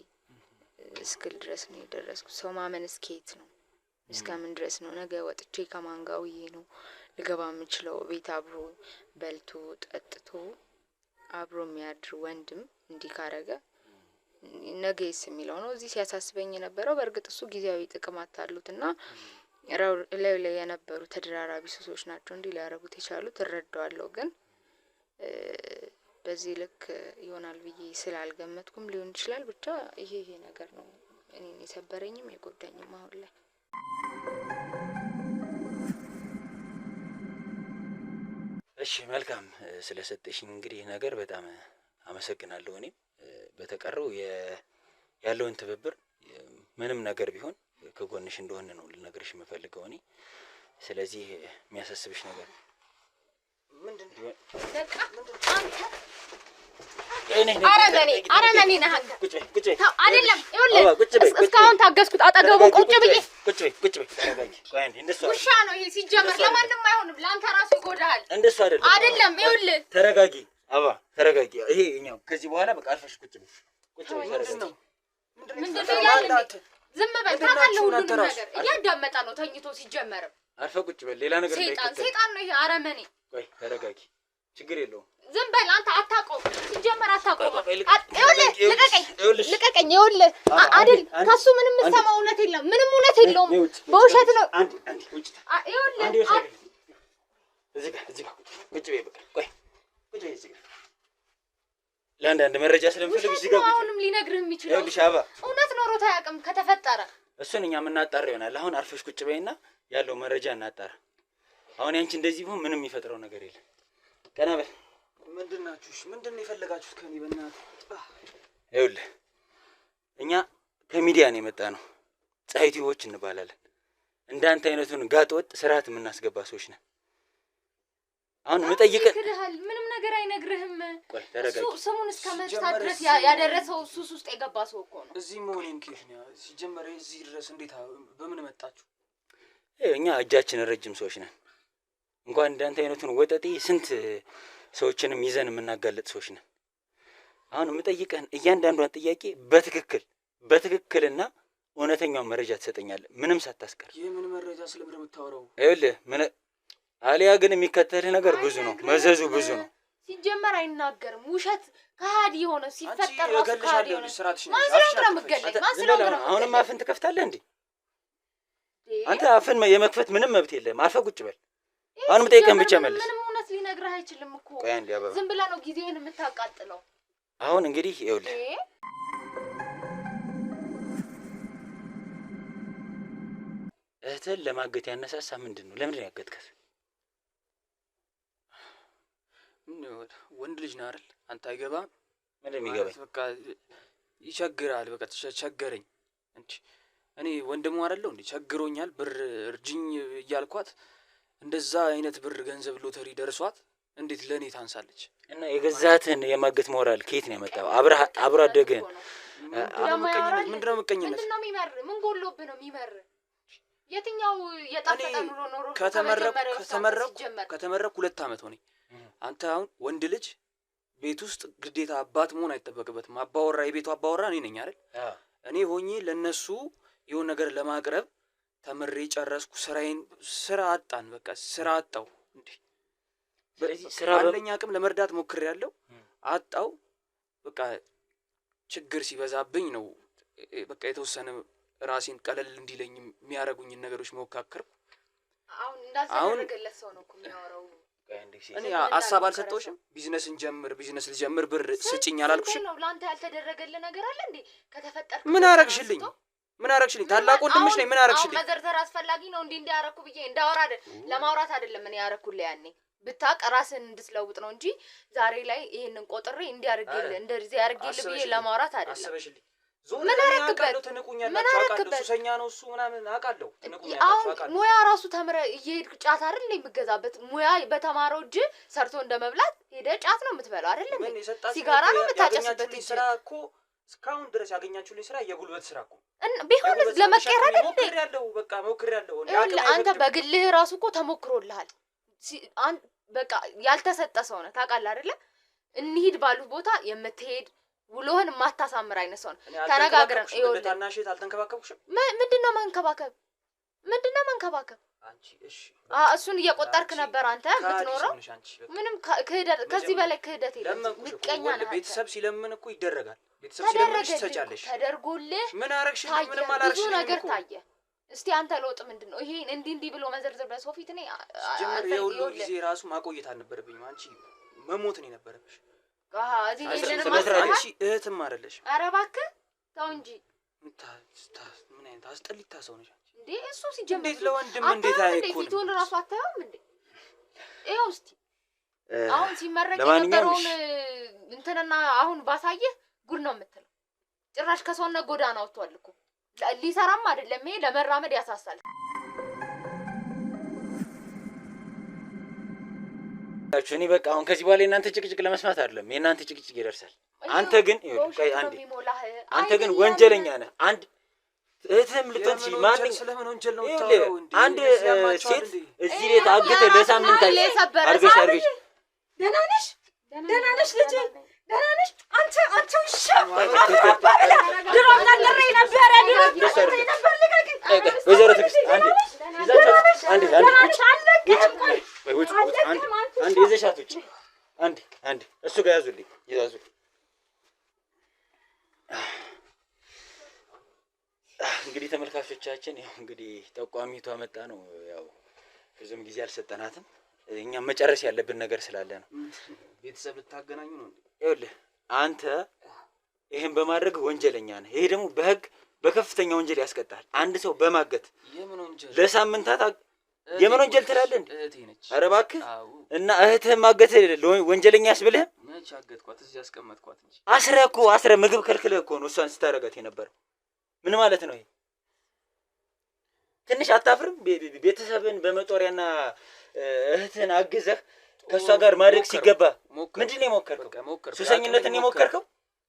[SPEAKER 4] እስክል ድረስ ነው የደረስኩት። ሰው ማመን እስከየት ነው እስከምን ድረስ ነው? ነገ ወጥቼ ከማን ጋር ውዬ ነው ልገባ የምችለው ቤት አብሮ በልቶ ጠጥቶ አብሮ የሚያድር ወንድም እንዲህ ካረገ ነገስ የሚለው ነው እዚህ ሲያሳስበኝ የነበረው። በእርግጥ እሱ ጊዜያዊ ጥቅማት አሉትና ላይ የነበሩ ተደራራቢ ሱሶች ናቸው እንዲህ ሊያረጉት የቻሉት እረዳዋለሁ። ግን በዚህ ልክ ይሆናል ብዬ ስላልገመትኩም ሊሆን ይችላል። ብቻ ይሄ ነገር ነው እኔን የሰበረኝም የጎዳኝም አሁን ላይ።
[SPEAKER 2] እሺ መልካም ስለሰጠሽኝ እንግዲህ ነገር በጣም አመሰግናለሁ። እኔም በተቀረው ያለውን ትብብር ምንም ነገር ቢሆን ከጎንሽ እንደሆነ ነው ልነግርሽ የምፈልገው እኔ። ስለዚህ የሚያሳስብሽ ነገር
[SPEAKER 1] ምንድነው? አረመኔ ነህ አንተ። ተው አይደለም ይኸውልህ እስካሁን ታገስኩት አጠገቡን ቁጭ ብዬ።
[SPEAKER 2] ቁጭ በይ ተረጋጊ። ቆይ አንዴ እንደሱ
[SPEAKER 1] ውሻ ነው ይሄ ሲጀመር ለማንም አይሆንም። ለአንተ ራሱ ይጎዳሃል።
[SPEAKER 2] እንደሱ
[SPEAKER 1] አይደለም ይኸውልህ
[SPEAKER 2] ተረጋጊ አባ ተረጋጊ። ይሄ እኛው ከዚህ በኋላ በቃ አልፈሽ ቁጭ በይ።
[SPEAKER 5] ምንድነው
[SPEAKER 1] ያለው? ዝም በል ታውቃለህ ሁሉንም ነገር እያዳመጣ ነው ተኝቶ ሲጀመርም።
[SPEAKER 2] አልፈ ቁጭ በል ሌላ ነገር
[SPEAKER 1] ሰይጣን ነው ይሄ አረመኔ።
[SPEAKER 2] ቆይ ተረጋጊ ችግር የለውም።
[SPEAKER 1] ዝም በል አንተ አታውቀውም ሲጀመር አታውቀውም። ይኸውልህ ልቀቀኝ። ይኸውልህ አይደል ከሱ ምንም የምትሰማው እውነት የለም። ምንም እውነት የለውም። በውሸት ነው። ይኸውልህ
[SPEAKER 2] እዚህ ጋር ቁጭ በይ በቃ ቆይ ቁጭ በይ እዚህ ጋር ለአንዳንድ መረጃ ስለምፈልግ እዚህ ጋር
[SPEAKER 1] አሁንም ሊነግርህ የሚችለው
[SPEAKER 2] ይኸውልሽ አባ
[SPEAKER 1] እውነት ኖሮት አያውቅም ከተፈጠረ
[SPEAKER 2] እሱን እኛ የምናጣራ ይሆናል። አሁን አርፈሽ ቁጭ በይና ያለው መረጃ እናጣራ። አሁን ያንቺ እንደዚህ ቢሆን ምንም የሚፈጥረው ነገር የለም። ቀና በል።
[SPEAKER 5] ምንድናችሁ? እሺ ምንድነው የፈለጋችሁት ከኔ? በእናትህ
[SPEAKER 2] ይኸውልህ እኛ ከሚዲያ ነው የመጣ ነው። ፀሐይ ቲቪዎች እንባላለን። እንዳንተ አይነቱን ጋጥ ወጥ ስርዓት የምናስገባ ሰዎች ነን። አሁን መጠይቀህ
[SPEAKER 1] ምንም ነገር አይነግርህም።
[SPEAKER 2] ቆይ ተረጋጊ።
[SPEAKER 1] ስሙን እስከ መስታት ድረስ ያደረሰው ሱስ ውስጥ የገባ ሰው እኮ ነው።
[SPEAKER 5] እዚህ መሆኔን ከየት ነው ሲጀመር? እዚህ ድረስ እንዴት በምን መጣችሁ?
[SPEAKER 2] እኛ እጃችን ረጅም ሰዎች ነን። እንኳን እንዳንተ አይነቱን ወጠጤ ስንት ሰዎችንም ይዘን የምናጋለጥ ሰዎች ነን። አሁን የምጠይቀህን እያንዳንዷን ጥያቄ በትክክልና እውነተኛውን መረጃ ትሰጠኛለህ፣ ምንም ሳታስቀር።
[SPEAKER 5] የምን መረጃ ስለምን የምታወራው?
[SPEAKER 2] ይኸውልህ አሊያ ግን የሚከተልህ ነገር ብዙ ነው፣ መዘዙ ብዙ ነው።
[SPEAKER 1] ሲጀመር አይናገርም። ውሸት ከሃዲ የሆነ ሲፈጠር ራሱ ከሃዲ የሆነ
[SPEAKER 2] አሁንም አፍን ትከፍታለህ እንዴ? አንተ አፍን የመክፈት ምንም መብት የለህም። አርፈህ ቁጭ በል። አሁን የምጠይቀህን ብቻ መልስ።
[SPEAKER 1] ምንም እውነት ሊነግርህ አይችልም እኮ።
[SPEAKER 2] ቆይ አንዴ አበባ፣
[SPEAKER 1] ዝም ብለህ ነው ጊዜህን የምታቃጥለው።
[SPEAKER 2] አሁን እንግዲህ ይኸውልህ እህትህን ለማገት ያነሳሳ ምንድን ነው? ለምንድን ነው ያገትከት?
[SPEAKER 5] ወንድ ልጅ ነህ አይደል? አንተ አይገባም።
[SPEAKER 2] ምንድን ነው የሚገባኝ?
[SPEAKER 5] በቃ ይቸግራል። በቃ ቸገረኝ እንዴ እኔ ወንድሙ አይደለሁ እንዴ? ቸግሮኛል፣ ብር እርጅኝ እያልኳት እንደዛ አይነት ብር ገንዘብ ሎተሪ ደርሷት እንዴት ለኔ ታንሳለች?
[SPEAKER 2] እና የገዛትን የማገት ሞራል ከየት ነው ያመጣው? አብሮ አደገን።
[SPEAKER 5] ምንድነው ምቀኝነት?
[SPEAKER 1] ምንድነው የሚመር? ምን ጎሎብህ ነው የሚመር? የትኛው የጣፈጠ ኑሮ ኖሮ
[SPEAKER 5] ከተመረኩ 2 አመት ሆነኝ። አንተ አሁን ወንድ ልጅ ቤት ውስጥ ግዴታ አባት መሆን አይጠበቅበትም። አባወራ፣ የቤቱ አባወራ እኔ ነኝ አይደል? እኔ ሆኜ ለነሱ የሆነ ነገር ለማቅረብ ተምሬ ጨረስኩ። ስራ አጣን። በቃ ስራ አጣው እንዴ። ስራ ባለኝ አቅም ለመርዳት ሞክሬያለሁ፣ አጣው። በቃ ችግር ሲበዛብኝ ነው በቃ የተወሰነ ራሴን ቀለል እንዲለኝ የሚያረጉኝን ነገሮች መወካከርኩ።
[SPEAKER 1] አሁን እንዳልተደረገለት ሰው ነው እኮ የሚያወራው።
[SPEAKER 5] እኔ ሀሳብ አልሰጠሁሽም? ቢዝነስ ልጀምር ብር ስጭኝ አላልኩሽም?
[SPEAKER 1] ነው ላንተ ያልተደረገለ ነገር አለ እንዴ? ከተፈጠረ
[SPEAKER 5] ምን አረግሽልኝ? ታላቅ ወንድምሽ ነኝ። ምን አረግሽልኝ?
[SPEAKER 1] መዘርዘር አስፈላጊ ነው እንዴ? ያረኩ ብዬ እንዳወራ ለማውራት አይደለም። እኔ ያረኩልህ ያኔ ብታቅ ራስን እንድትለውጥ ነው እንጂ ዛሬ ላይ ይሄንን ቆጥሬ እንዲያርግልህ እንደዚህ ያርግልህ ብዬ ለማውራት አይደለም።
[SPEAKER 5] አሰበሽልኝ? ምን አረክበት? ትንቁኛላችሁ። ሱሰኛ ነው እሱ ምናምን አውቃለሁ።
[SPEAKER 1] አሁን ሙያ ራሱ ተምረ እየሄድክ ጫት አይደል የምትገዛበት? ሙያ በተማረው እጅ ሰርቶ እንደመብላት ሄደህ ጫት ነው የምትበላው አይደለም? ሲጋራ ነው የምታጨስበት።
[SPEAKER 5] ስራ እኮ እስካሁን ድረስ ያገኛችሁልኝ ስራ የጉልበት ስራ እኮ
[SPEAKER 1] ቢሆን ለመቀየር አይደል?
[SPEAKER 5] ሞክሬያለሁ።
[SPEAKER 1] አንተ በግልህ ራሱ እኮ ተሞክሮልሃል። በቃ ያልተሰጠ ሰው ነው ታውቃለህ አይደለ? እንሂድ ባሉት ቦታ የምትሄድ ውሎህን ማታሳምር አይነት ሰው ነው። ተነጋግረን
[SPEAKER 5] ይኸውልህ ታናሽት አልተንከባከብኩሽም?
[SPEAKER 1] ምንድነው መንከባከብ? ምንድነው መንከባከብ?
[SPEAKER 5] አንቺ እሺ
[SPEAKER 1] እሱን እየቆጠርክ ነበር አንተ ብትኖረው። ምንም ክህደት፣ ከዚህ በላይ ክህደት የለም። ምቀኛ ነህ።
[SPEAKER 5] ቤተሰብ ሲለምን እኮ ይደረጋል። ቤተሰብ ሲለምንሽ ትሰጫለሽ።
[SPEAKER 1] ተደርጎልህ
[SPEAKER 5] ምን አረግሽ? ምንም አላረግሽ።
[SPEAKER 1] ብዙ ነገር ታየ። እስቲ አንተ ለውጥ ምንድነው? ይሄ እንዲህ ብሎ መዘርዘር በሰው ፊት እኔ
[SPEAKER 5] ጀመር የሁሉ ጊዜ ራሱ ማቆየት አልነበረብኝም። አንቺ መሞት ነው የነበረብሽ።
[SPEAKER 1] እዚህ የለንም።
[SPEAKER 5] አንቺ እህትም አይደለሽ።
[SPEAKER 1] ኧረ እባክህ ተው እንጂ።
[SPEAKER 5] ምን አይነት አስጠሊታ ሰው ነሽ
[SPEAKER 1] እንዴ! እሱ ሲጀምር
[SPEAKER 5] እንዴት ለወንድም እንዴት አይኮንም?
[SPEAKER 1] ፊቱን ራሱ አታየውም እንዴ? ይኸው እስቲ አሁን ሲመረቅ የነበረውን እንትንና አሁን ባሳየህ ጉድ ነው የምትለው። ጭራሽ ከሰውነት ጎዳና ወጥቷል እኮ። ሊሰራም አይደለም ይሄ፣ ለመራመድ ያሳሳል።
[SPEAKER 2] እኔ በቃ አሁን ከዚህ በኋላ የእናንተ ጭቅጭቅ ለመስማት አይደለም፣ የእናንተ ጭቅጭቅ ይደርሳል። አንተ ግን አንተ ግን ወንጀለኛ ነህ። አንድ እህትም ልትሆን ሲል ማንኝ
[SPEAKER 5] ስለምን ወንጀል ነው የምታወራው?
[SPEAKER 2] አንድ ሴት እዚህ ቤት አግተህ ለሳምንት አርገሽ
[SPEAKER 3] ደህና ነሽ? ደህና ነሽ ልጅ? ደህና ነሽ? አንተ ውሻ ድሮ ነግሬህ ነበረ።
[SPEAKER 2] ወይዘሮ ትዕግስት አንዴ ይዘሻት ውጭ። አንዴ እሱ ጋር ያዙልኝ። እንግዲህ ተመልካቾቻችን ያው እንግዲህ ጠቋሚቷ መጣ ነው። ያው ብዙም ጊዜ አልሰጠናትም። እኛም መጨረስ ያለብን ነገር ስላለ ነው።
[SPEAKER 5] ቤተሰብ ልታገናኙ ነው።
[SPEAKER 2] ይኸውልህ አንተ ይሄን በማድረግ ወንጀለኛ ነህ። ይሄ ደግሞ በህግ በከፍተኛ ወንጀል ያስቀጣል። አንድ ሰው በማገት
[SPEAKER 5] የምን ወንጀል
[SPEAKER 2] ለሳምንታት የምን ወንጀል ትላለህ እንዴ?
[SPEAKER 5] እህቴ ነች።
[SPEAKER 2] ኧረ እባክህ እና እህትህን ማገት ወንጀለኛ ያስብልህም?
[SPEAKER 5] መች አገትኳት? እዚህ ያስቀመጥኳት እንጂ
[SPEAKER 2] አስረህ ምግብ ከልክለህ እኮ ነው እሷን ስታረጋት የነበረው። ምን ማለት ነው ይሄ? ትንሽ አታፍርም? ቤተሰብን በመጦሪያና እህትህን አግዘህ ከእሷ ጋር ማድረግ ሲገባ ምንድን ነው የሞከርከው?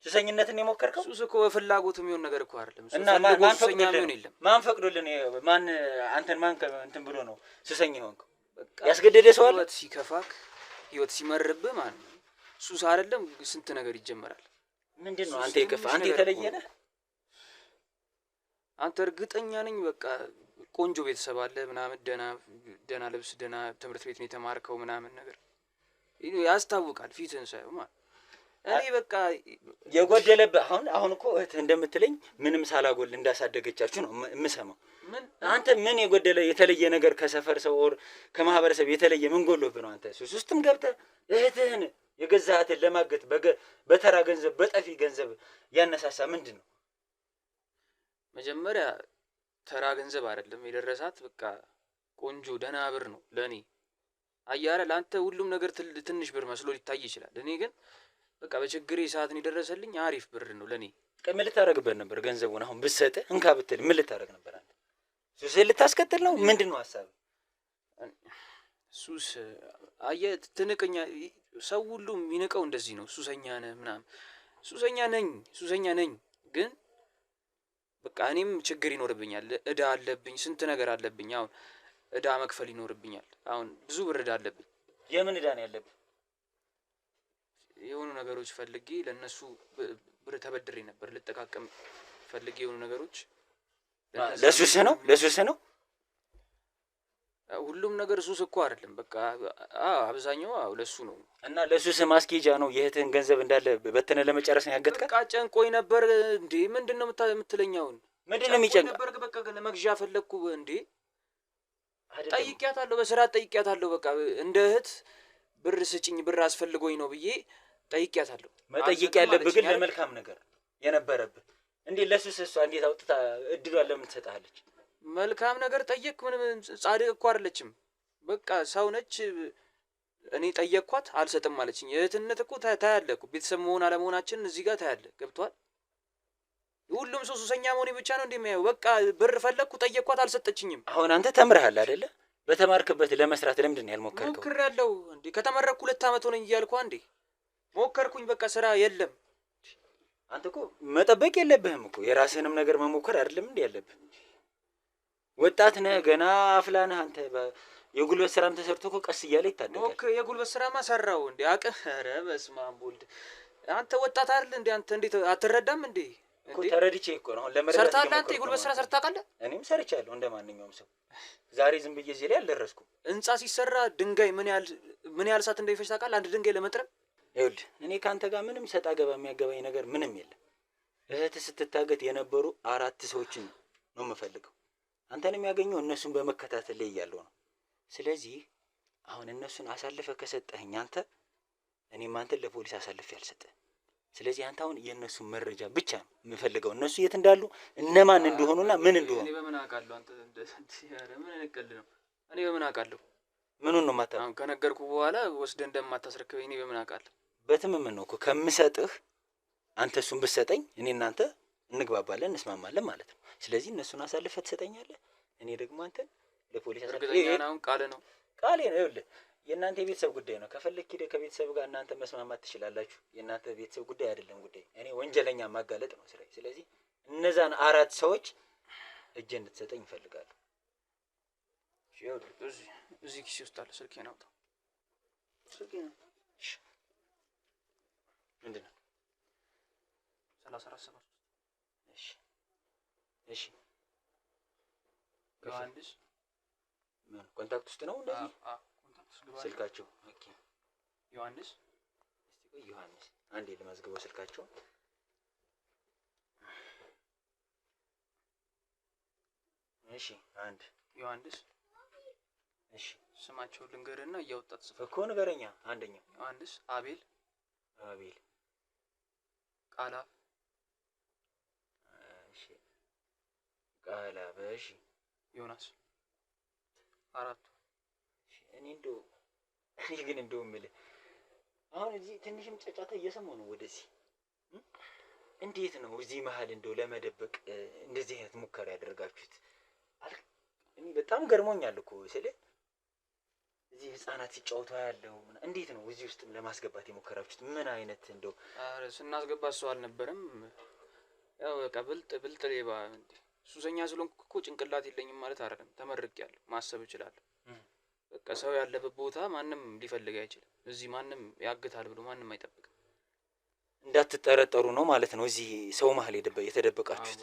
[SPEAKER 2] ሱሰኝነትን የሞከርከው? ሱስ እኮ በፍላጎት የሚሆን ነገር እኮ አይደለም። እና ማን ፈቅዶልን? ማን አንተን ማን እንትን ብሎ ነው ሱሰኛ ሆንከው? ያስገደደ ሰው አለ?
[SPEAKER 5] ህይወት ሲከፋክ፣ ህይወት ሲመርብህ ማለት ነው ሱስ አይደለም ስንት ነገር ይጀመራል።
[SPEAKER 2] ምንድን ነው አንተ የከፋ? አንተ የተለየ ነህ።
[SPEAKER 5] አንተ እርግጠኛ ነኝ በቃ ቆንጆ ቤተሰብ አለ ምናምን፣ ደህና ልብስ፣ ደህና ትምህርት ቤት ነው የተማርከው ምናምን ነገር ያስታውቃል ፊትህን ሳይሆን ማለት እኔ በቃ
[SPEAKER 2] የጎደለብህ አሁን እኮ እህትህ እንደምትለኝ ምንም ሳላጎል እንዳሳደገቻችሁ ነው የምሰማው። አንተ ምን የጎደለ የተለየ ነገር ከሰፈር ሰው ወር ከማህበረሰብ የተለየ ምን ጎሎብህ ነው? አንተ ሱስ ውስጥም ገብተህ እህትህን የገዛሃትን ለማገት በተራ ገንዘብ በጠፊ ገንዘብ ያነሳሳ ምንድን ነው?
[SPEAKER 5] መጀመሪያ ተራ ገንዘብ አይደለም የደረሳት፣ በቃ ቆንጆ ደህና ብር ነው ለእኔ። አያረ ለአንተ ሁሉም ነገር ትንሽ ብር መስሎ ሊታይ ይችላል። እኔ ግን በቃ በችግሬ ሰዓትን የደረሰልኝ አሪፍ ብር ነው ለእኔ።
[SPEAKER 2] ምን ልታደርግበት ነበር ገንዘቡን? አሁን ብትሰጥህ እንካ ብትል ምን ልታደርግ ነበር? አንተ ሱስ ልታስከትል ነው? ምንድን ነው ሀሳብ?
[SPEAKER 5] ሱስ አየህ ትንቅኛ ሰው ሁሉ የሚንቀው እንደዚህ ነው። ሱሰኛ ነህ ምናምን። ሱሰኛ ነኝ ግን በቃ እኔም ችግር ይኖርብኛል። እዳ አለብኝ፣ ስንት ነገር አለብኝ። አሁን እዳ መክፈል ይኖርብኛል። አሁን ብዙ ብር እዳ አለብኝ።
[SPEAKER 2] የምን እዳ ነው ያለብኝ?
[SPEAKER 5] የሆኑ ነገሮች ፈልጌ ለነሱ ብር ተበድሬ ነበር ልጠቃቀም ፈልጌ የሆኑ ነገሮች።
[SPEAKER 2] ለሱስ ነው
[SPEAKER 5] ሁሉም ነገር ሱስ እኮ አይደለም። በቃ አብዛኛው ለሱ ነው። እና
[SPEAKER 2] ለሱስ ማስኬጃ ነው የእህትህን ገንዘብ እንዳለ በተነ ለመጨረስ ነው ያገትከው?
[SPEAKER 5] በቃ ጨንቆኝ ነበር እንዴ። ምንድነው የምትለኛው?
[SPEAKER 2] ምንድነው የሚጨንቀው
[SPEAKER 5] ነበር? በቃ ለመግዣ ፈለግኩ እንዴ። ጠይቂያታለሁ፣ በስራ ጠይቂያታለሁ። በቃ እንደ እህት ብር ስጭኝ፣ ብር አስፈልጎኝ ነው ብዬ ጠይቂያታለሁ።
[SPEAKER 2] መጠየቅ ያለብህ ግን ለመልካም ነገር የነበረብህ እንዴ። ለሱስ እሷ እንዴት አውጥታ እድሏን ለምን ትሰጣለች?
[SPEAKER 5] መልካም ነገር ጠየቅ። ምንም ጻድቅ እኮ አይደለችም። በቃ ሰው ነች። እኔ ጠየቅኳት አልሰጥም ማለችኝ። የእህትነት እኮ ታያለህ እኮ ቤተሰብ መሆን አለመሆናችን እዚህ ጋር ታያለህ። ገብቷል? ሁሉም ሰው ሱሰኛ መሆኔ ብቻ ነው እንደሚያየው። በቃ ብር ፈለግኩ፣ ጠየቅኳት፣ አልሰጠችኝም።
[SPEAKER 2] አሁን አንተ ተምረሃል አይደለ? በተማርክበት ለመስራት ለምንድን ነው ያልሞከርከው?
[SPEAKER 5] ሞክሬያለሁ እንዴ። ከተመረቅኩ 2 ዓመት ሆነኝ እያልኩ እንዴ ሞከርኩኝ። በቃ ስራ የለም።
[SPEAKER 2] አንተ እኮ መጠበቅ የለብህም እኮ የራስህንም ነገር መሞከር አይደለም እንዴ ያለብህ? ወጣት ነህ ገና አፍላ ነህ አንተ። የጉልበት ስራም ተሰርቶ እኮ ቀስ እያለ ይታደጋል።
[SPEAKER 5] ኦኬ የጉልበት ስራማ ሰራው እንዴ አቅህ። ኧረ በስመ አብ ወልድ። አንተ ወጣት አይደል እንዴ? አንተ እንዴት አትረዳም እንዴ?
[SPEAKER 2] እኮ ተረድቼ እኮ ነው ለመረዳት።
[SPEAKER 5] ሰርታለህ አንተ የጉልበት ስራ ሰርተህ ታውቃለህ?
[SPEAKER 2] እኔም ሰርቻለሁ እንደማንኛውም ሰው። ዛሬ ዝም ብዬ እዚህ ላይ አልደረስኩም።
[SPEAKER 5] ህንጻ ሲሰራ ድንጋይ ምን ያህል ሰዓት እንደሚፈጅ ታውቃለህ? አንድ ድንጋይ ለመጥረብ።
[SPEAKER 2] ይኸውልህ እኔ ካንተ ጋር ምንም ሰጣ ገባ የሚያገባኝ ነገር ምንም የለም። እህትህ ስትታገት የነበሩ 4 ሰዎችን ነው የምፈልገው። አንተን የሚያገኘው እነሱን በመከታተል ላይ እያለሁ ነው። ስለዚህ አሁን እነሱን አሳልፈህ ከሰጠኸኝ አንተ እኔም አንተን ለፖሊስ አሳልፌ አልሰጠህም። ስለዚህ አንተ አሁን የእነሱን መረጃ ብቻ ነው የምፈልገው፣ እነሱ የት እንዳሉ እነማን እንደሆኑና ምን እንደሆኑ።
[SPEAKER 5] እኔ በምን አውቃለሁ? አንተ ምን እንቀል ነው? እኔ በምን አውቃለሁ?
[SPEAKER 2] ምኑን ነው የማታውቀው?
[SPEAKER 5] አሁን ከነገርኩ በኋላ ወስደህ እንደማታስረክበኝ እኔ በምን አውቃለሁ?
[SPEAKER 2] በትምምን ነው እኮ ከምሰጥህ አንተ እሱን ብትሰጠኝ እኔ እናንተ እንግባባለን እንስማማለን ማለት ነው። ስለዚህ እነሱን አሳልፈህ ትሰጠኛለህ፣ እኔ ደግሞ አንተን ለፖሊስ
[SPEAKER 5] እርግጠኛ ነህ? አሁን ቃል ነው
[SPEAKER 2] ቃሌ ነው። ይኸውልህ የእናንተ የቤተሰብ ጉዳይ ነው። ከፈለክ ሄደህ ከቤተሰብ ጋር እናንተ መስማማት ትችላላችሁ። የእናንተ ቤተሰብ ጉዳይ አይደለም ጉዳይ። እኔ ወንጀለኛ ማጋለጥ ነው ስራዬ። ስለዚህ እነዛን 4 ሰዎች እጄ እንድትሰጠኝ እፈልጋለሁ።
[SPEAKER 5] እዚህ ኪሴ ውስጥ አለ። ስልኬን አውጣው።
[SPEAKER 2] ስልኬን ምንድን ነው?
[SPEAKER 5] 3473
[SPEAKER 2] እሺ
[SPEAKER 5] ዮሐንስ
[SPEAKER 2] ምን ኮንታክት ውስጥ ነው እንደዚህ?
[SPEAKER 5] ኮንታክት ውስጥ ግባ
[SPEAKER 2] ስልካቸው። ኦኬ
[SPEAKER 5] ዮሐንስ።
[SPEAKER 2] እስቲ ቆይ ዮሐንስ አንዴ ልመዝግበው ስልካቸው። እሺ አንድ
[SPEAKER 5] ዮሐንስ።
[SPEAKER 2] እሺ
[SPEAKER 5] ስማቸውን ልንገርህና እያወጣት ጽፍ
[SPEAKER 2] እኮ ንገረኛ። አንደኛው
[SPEAKER 5] ዮሐንስ፣ አቤል ቃላ።
[SPEAKER 2] እሺ ቃላ። በሺ
[SPEAKER 5] ዮናስ። 4
[SPEAKER 2] እኔ ግን እንደው የምልህ አሁን እዚህ ትንሽም ጫጫታ እየሰማሁ ነው ወደዚህ። እንዴት ነው እዚህ መሀል እንደው ለመደበቅ እንደዚህ አይነት ሙከራ ያደርጋችሁት? እኔ በጣም ገርሞኛል እኮ ስልህ እዚህ ህፃናት ሲጫወቱ ያለው እንዴት ነው እዚህ ውስጥ ለማስገባት የሞከራችሁት? ምን አይነት እንደው
[SPEAKER 5] ስናስገባ ሰው አልነበረም። ያው በቃ ብልጥ ሌባ እንዴ! ሱሰኛ ስለሆንኩ እኮ ጭንቅላት የለኝም ማለት አይደለም። ተመርቄያለሁ፣ ማሰብ እችላለሁ። በቃ ሰው ያለበት ቦታ ማንም ሊፈልግ አይችልም። እዚህ ማንም ያግታል ብሎ ማንም አይጠብቅም።
[SPEAKER 2] እንዳትጠረጠሩ ነው ማለት ነው እዚህ ሰው መሀል የተደበቃችሁት።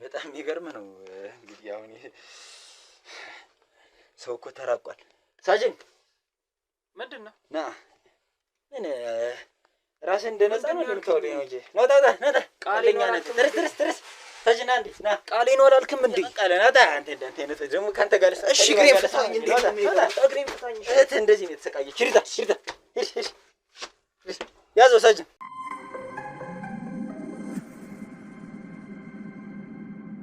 [SPEAKER 2] በጣም የሚገርም ነው። እንግዲህ አሁን ሰው እኮ ተራቋል። ሳጅን
[SPEAKER 5] ምንድን ነው?
[SPEAKER 2] ና ምን ራስህ እንደነጻ ነው እንደምታወሪ ነው እንጂ ነጣ ቃለኛ ነህ። ትርስ ሳጅን አንዴ ና። ቃሌ ነው አላልክም እንዴ? ቃሌ ነጣ። አንተ እንደንተ ደግሞ ካንተ ጋር እሺ፣ እግሬን ፍታኝ እንዴ? እግሬን ፍታኝ። እህት እንደዚህ ነው የተሰቃየች። ሂድ ያዘው ሳጅን